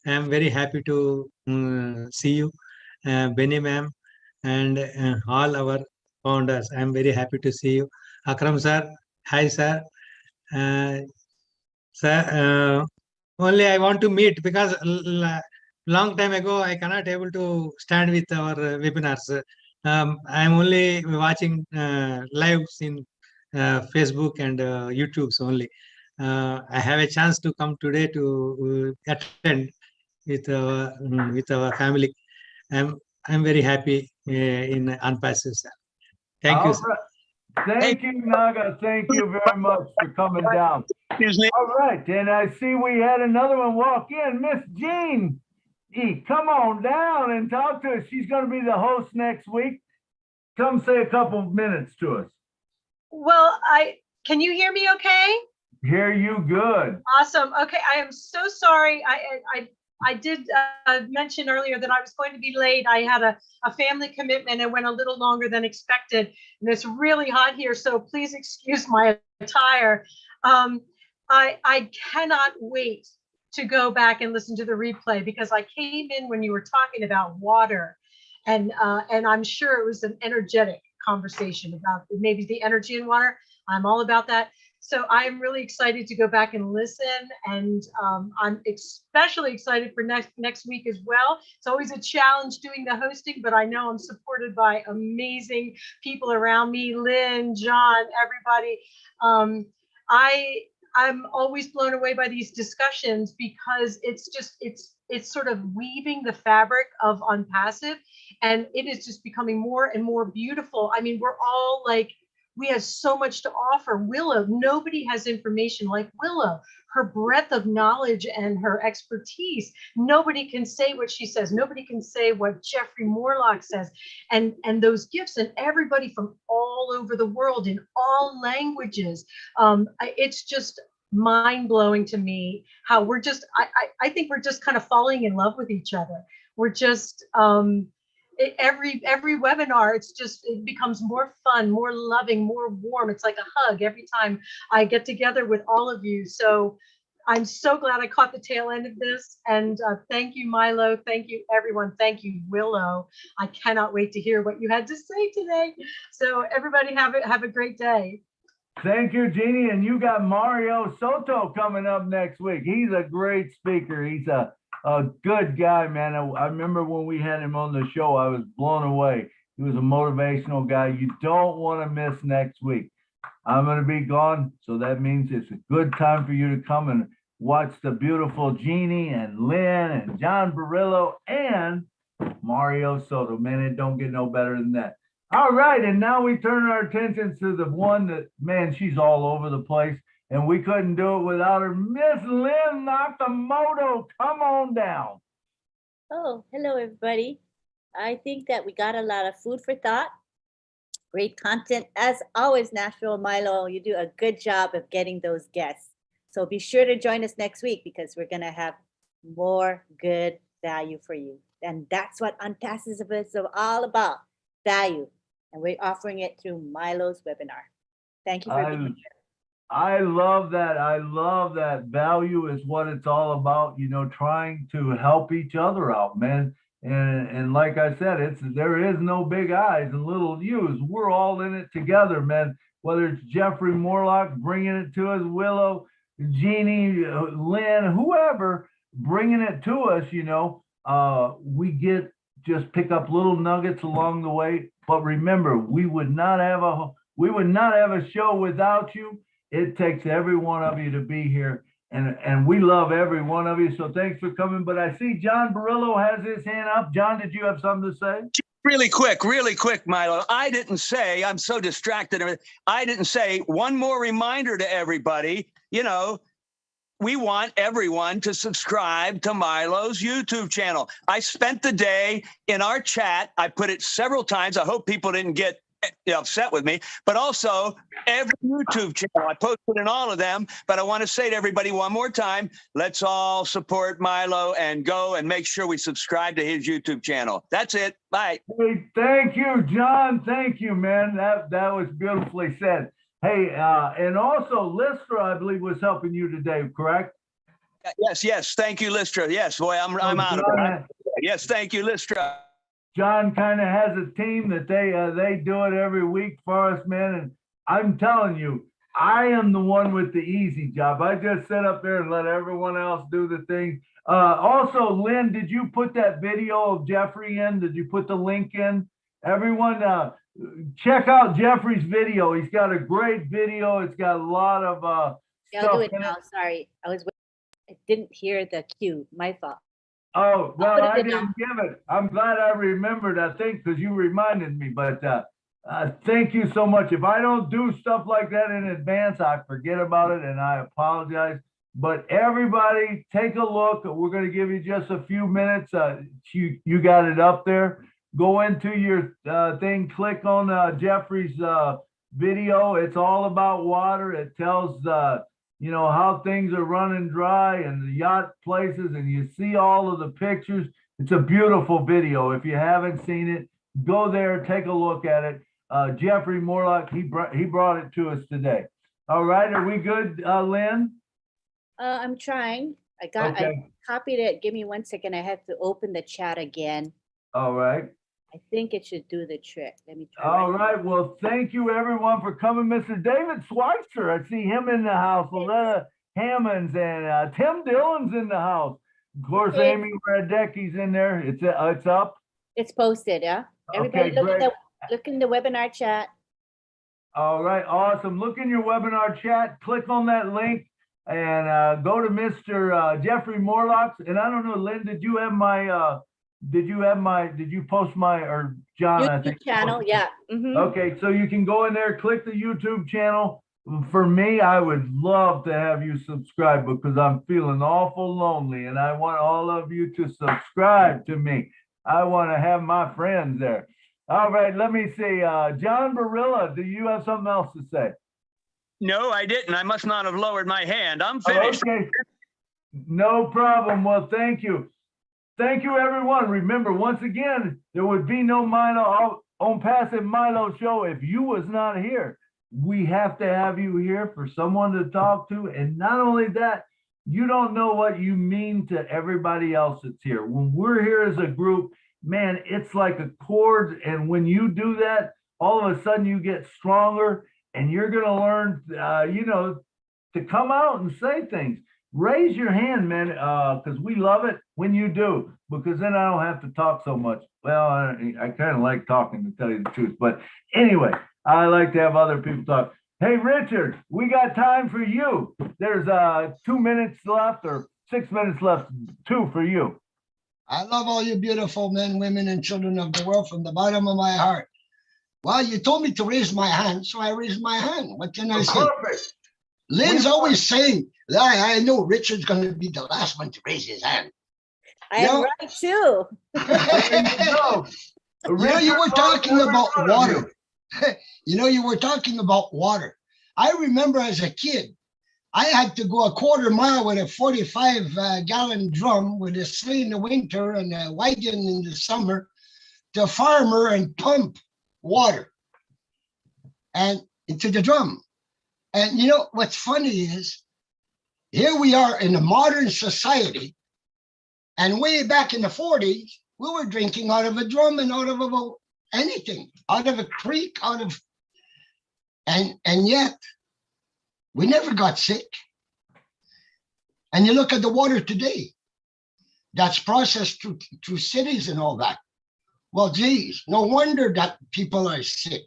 [SPEAKER 12] I'm very happy to see you. Benny, ma'am, and all our founders. I'm very happy to see you. Akram, sir. Hi, sir. Sir, only I want to meet because long time ago I cannot able to stand with our webinars. I'm only watching lives in Facebook and YouTube's only. I have a chance to come today to attend with our family. I'm very happy in Onpassive, sir. Thank you, sir.
[SPEAKER 2] Thank you, Naga. Thank you very much for coming down. All right, and I see we had another one walk in, Miss Jean. Come on down and talk to us. She's going to be the host next week. Come say a couple of minutes to us.
[SPEAKER 13] Well, can you hear me okay?
[SPEAKER 2] Hear you good.
[SPEAKER 13] Awesome. Okay, I am so sorry. I did mention earlier that I was going to be late. I had a family commitment and went a little longer than expected. And it's really hot here, so please excuse my attire. I cannot wait to go back and listen to the replay because I came in when you were talking about water, and I'm sure it was an energetic conversation about maybe the energy in water. I'm all about that. So I'm really excited to go back and listen, and I'm especially excited for next week as well. It's always a challenge doing the hosting, but I know I'm supported by amazing people around me, Lynn, John, everybody. I'm always blown away by these discussions because it's sort of weaving the fabric of Onpassive, and it is just becoming more and more beautiful. I mean, we're all like, we have so much to offer. Willow, nobody has information like Willow. Her breadth of knowledge and her expertise. Nobody can say what she says. Nobody can say what Jeffrey Morlock says. And those gifts, and everybody from all over the world in all languages. It's just mind-blowing to me how we're just, I think we're just kind of falling in love with each other. We're just, every webinar, it becomes more fun, more loving, more warm. It's like a hug every time I get together with all of you. So I'm so glad I caught the tail end of this. And thank you, Milo. Thank you, everyone. Thank you, Willow. I cannot wait to hear what you had to say today. So everybody have a great day.
[SPEAKER 2] Thank you, Jeannie. And you got Mario Soto coming up next week. He's a great speaker. He's a good guy, man. I remember when we had him on the show, I was blown away. He was a motivational guy. You don't want to miss next week. I'm going to be gone, so that means it's a good time for you to come and watch the beautiful Jeannie and Lynn and John Barillo and Mario Soto. Man, it don't get no better than that. All right, and now we turn our attention to the one that, man, she's all over the place. And we couldn't do it without her. Miss Lynn Nakamoto, come on down.
[SPEAKER 1] Oh, hello, everybody. I think that we got a lot of food for thought. Great content. As always, Nashville, Milo, you do a good job of getting those guests. So be sure to join us next week because we're going to have more good value for you. And that's what Onpassive is all about, value. And we're offering it through Milo's webinar. Thank you for being here.
[SPEAKER 2] I love that. I love that. Value is what it's all about, you know, trying to help each other out, man. And like I said, there is no big I's and little U's. We're all in it together, man. Whether it's Jeffrey Morlock bringing it to us, Willow, Jeannie, Lynn, whoever bringing it to us, you know, we just pick up little nuggets along the way. But remember, we would not have a show without you. It takes every one of you to be here. And we love every one of you. So thanks for coming. But I see John Barillo has his hand up. John, did you have something to say?
[SPEAKER 4] Really quick, Milo. I didn't say, I'm so distracted. I didn't say, one more reminder to everybody, you know, we want everyone to subscribe to Milo's YouTube channel. I spent the day in our chat. I put it several times. I hope people didn't get upset with me, but also every YouTube channel. I posted in all of them, but I want to say to everybody one more time, let's all support Milo and go and make sure we subscribe to his YouTube channel. That's it. Bye.
[SPEAKER 2] Hey, thank you, John. Thank you, man. That was beautifully said. Hey, and also Lystra, I believe, was helping you today, correct?
[SPEAKER 4] Yes. Thank you, Lystra. Yes, boy, I'm out of it. Yes, thank you, Lystra.
[SPEAKER 2] John kind of has a team that they do it every week for us, man. And I'm telling you, I am the one with the easy job. I just sit up there and let everyone else do the thing. Also, Lynn, did you put that video of Jeffrey in? Did you put the link in? Everyone, check out Jeffrey's video. He's got a great video. It's got a lot of
[SPEAKER 1] Yeah, I'll do it now. Sorry, I didn't hear the cue. My fault.
[SPEAKER 2] Oh, well, I didn't give it. I'm glad I remembered, I think, because you reminded me. But thank you so much. If I don't do stuff like that in advance, I forget about it, and I apologize. But everybody, take a look. We're going to give you just a few minutes. You got it up there. Go into your thing, click on Jeffrey's video. It's all about water. It tells you know, how things are running dry and the yacht places, and you see all of the pictures. It's a beautiful video. If you haven't seen it, go there, take a look at it. Jeffrey Morlock, he brought it to us today. All right, are we good, Lynn?
[SPEAKER 1] I'm trying. I copied it. Give me 1 second. I have to open the chat again.
[SPEAKER 2] All right.
[SPEAKER 1] I think it should do the trick. Let me try.
[SPEAKER 2] All right. Well, thank you everyone for coming. Mr. David Schweitzer, I see him in the house. Loretta Hammonds and Tim Dillon's in the house. Of course, Amy Radecki's in there. It's up.
[SPEAKER 1] It's posted. Yeah. Everybody, look in the webinar chat.
[SPEAKER 2] All right. Awesome. Look in your webinar chat. Click on that link and go to Mr. Jeffrey Morlock's. And I don't know, Lynn, did you post my, or John,
[SPEAKER 1] YouTube
[SPEAKER 2] I think.
[SPEAKER 1] Channel, yeah.
[SPEAKER 2] Okay, so you can go in there, click the YouTube channel. For me, I would love to have you subscribe because I'm feeling awful lonely and I want all of you to subscribe to me. I want to have my friends there. All right, let me see. John Barilla, do you have something else to say?
[SPEAKER 4] No, I didn't. I must not have lowered my hand. I'm finished.
[SPEAKER 2] Okay, no problem. Well, thank you. Thank you, everyone. Remember, once again, there would be no Milo Onpassive Milo show if you was not here. We have to have you here for someone to talk to. And not only that, you don't know what you mean to everybody else that's here. When we're here as a group, man, it's like a chord. And when you do that, all of a sudden you get stronger and you're going to learn, you know, to come out and say things. Raise your hand, man, because we love it when you do, because then I don't have to talk so much. Well, I kind of like talking, to tell you the truth. But anyway, I like to have other people talk. Hey, Richard, we got time for you. There's 2 minutes left or 6 minutes left, 2 for you.
[SPEAKER 14] I love all you beautiful men, women, and children of the world from the bottom of my heart. Well, you told me to raise my hand, so I raised my hand. What can I say?
[SPEAKER 2] Perfect.
[SPEAKER 14] Lynn's always saying, I know Richard's going to be the last one to raise his hand.
[SPEAKER 1] I am right too.
[SPEAKER 14] You were talking about water. You were talking about water. I remember as a kid, I had to go a quarter mile with a 45-gallon drum with a sleigh in the winter and a wagon in the summer to a farmer and pump water. and into the drum. And you know what's funny is, here we are in a modern society, and way back in the 40s, we were drinking out of a drum and out of anything, out of a creek, and yet we never got sick. And you look at the water today, that's processed through cities and all that. Well, geez, no wonder that people are sick.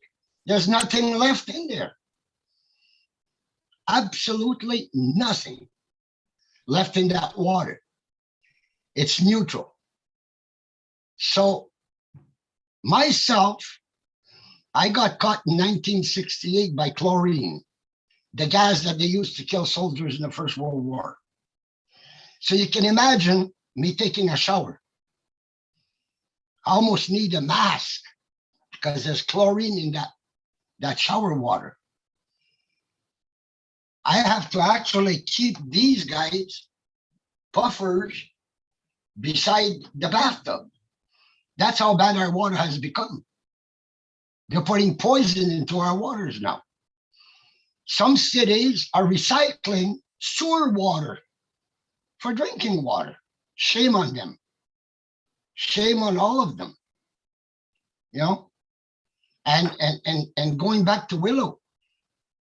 [SPEAKER 14] There's nothing left in there. Absolutely nothing left in that water. It's neutral. So myself, I got caught in 1968 by chlorine, the gas that they used to kill soldiers in the First World War. So you can imagine me taking a shower. I almost need a mask because there's chlorine in that shower water. I have to actually keep these guys, puffers, beside the bathtub. That's how bad our water has become. They're putting poison into our waters now. Some cities are recycling sewer water for drinking water. Shame on them. Shame on all of them. You know? And going back to Willow,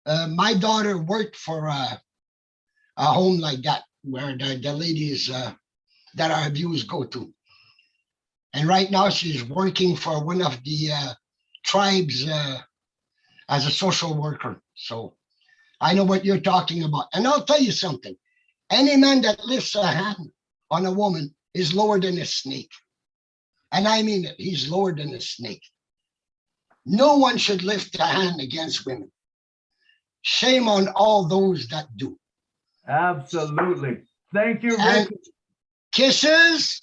[SPEAKER 14] my daughter worked for a home like that, where the ladies that are abused go to. And right now she's working for one of the tribes as a social worker. So I know what you're talking about. And I'll tell you something. Any man that lifts a hand on a woman is lower than a snake. And I mean it, he's lower than a snake. No one should lift a hand against women. Shame on all those that do.
[SPEAKER 2] Absolutely. Thank you, Rick.
[SPEAKER 14] And kisses.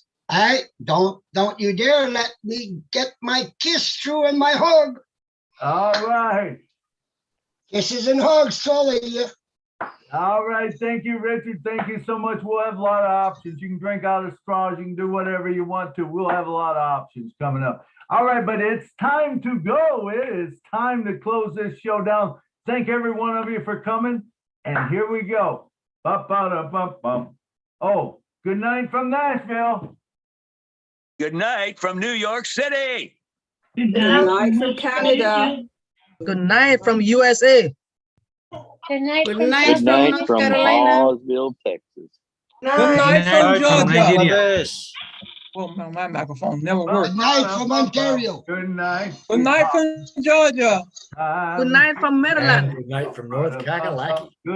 [SPEAKER 14] Don't you dare let me get my kiss through and my hug.
[SPEAKER 2] All right.
[SPEAKER 14] Kisses and hugs to all of you.
[SPEAKER 2] All right. Thank you, Richard. Thank you so much. We'll have a lot of options. You can drink out of straws. You can do whatever you want to. We'll have a lot of options coming up. All right, but it's time to go. It is time to close this show down. Thank every one of you for coming. And here we go. Ba-ba-da-bum-bum. Oh, good night from Nashville.
[SPEAKER 4] Good night from New York City.
[SPEAKER 3] Good
[SPEAKER 15] night from Canada.
[SPEAKER 7] Good night from USA.
[SPEAKER 9] Good night
[SPEAKER 15] Good
[SPEAKER 9] from
[SPEAKER 15] night
[SPEAKER 10] Good
[SPEAKER 9] South
[SPEAKER 10] night
[SPEAKER 15] North
[SPEAKER 10] from
[SPEAKER 15] Carolina.
[SPEAKER 10] Hallsville, Texas.
[SPEAKER 15] Good night from Georgia.
[SPEAKER 5] Nigeria.
[SPEAKER 15] Oh, my microphone never worked.
[SPEAKER 14] Good night from Ontario.
[SPEAKER 2] Good night.
[SPEAKER 15] Good night from Georgia.
[SPEAKER 7] Good night from Maryland.
[SPEAKER 5] And good night from North Kakalaki.
[SPEAKER 2] Good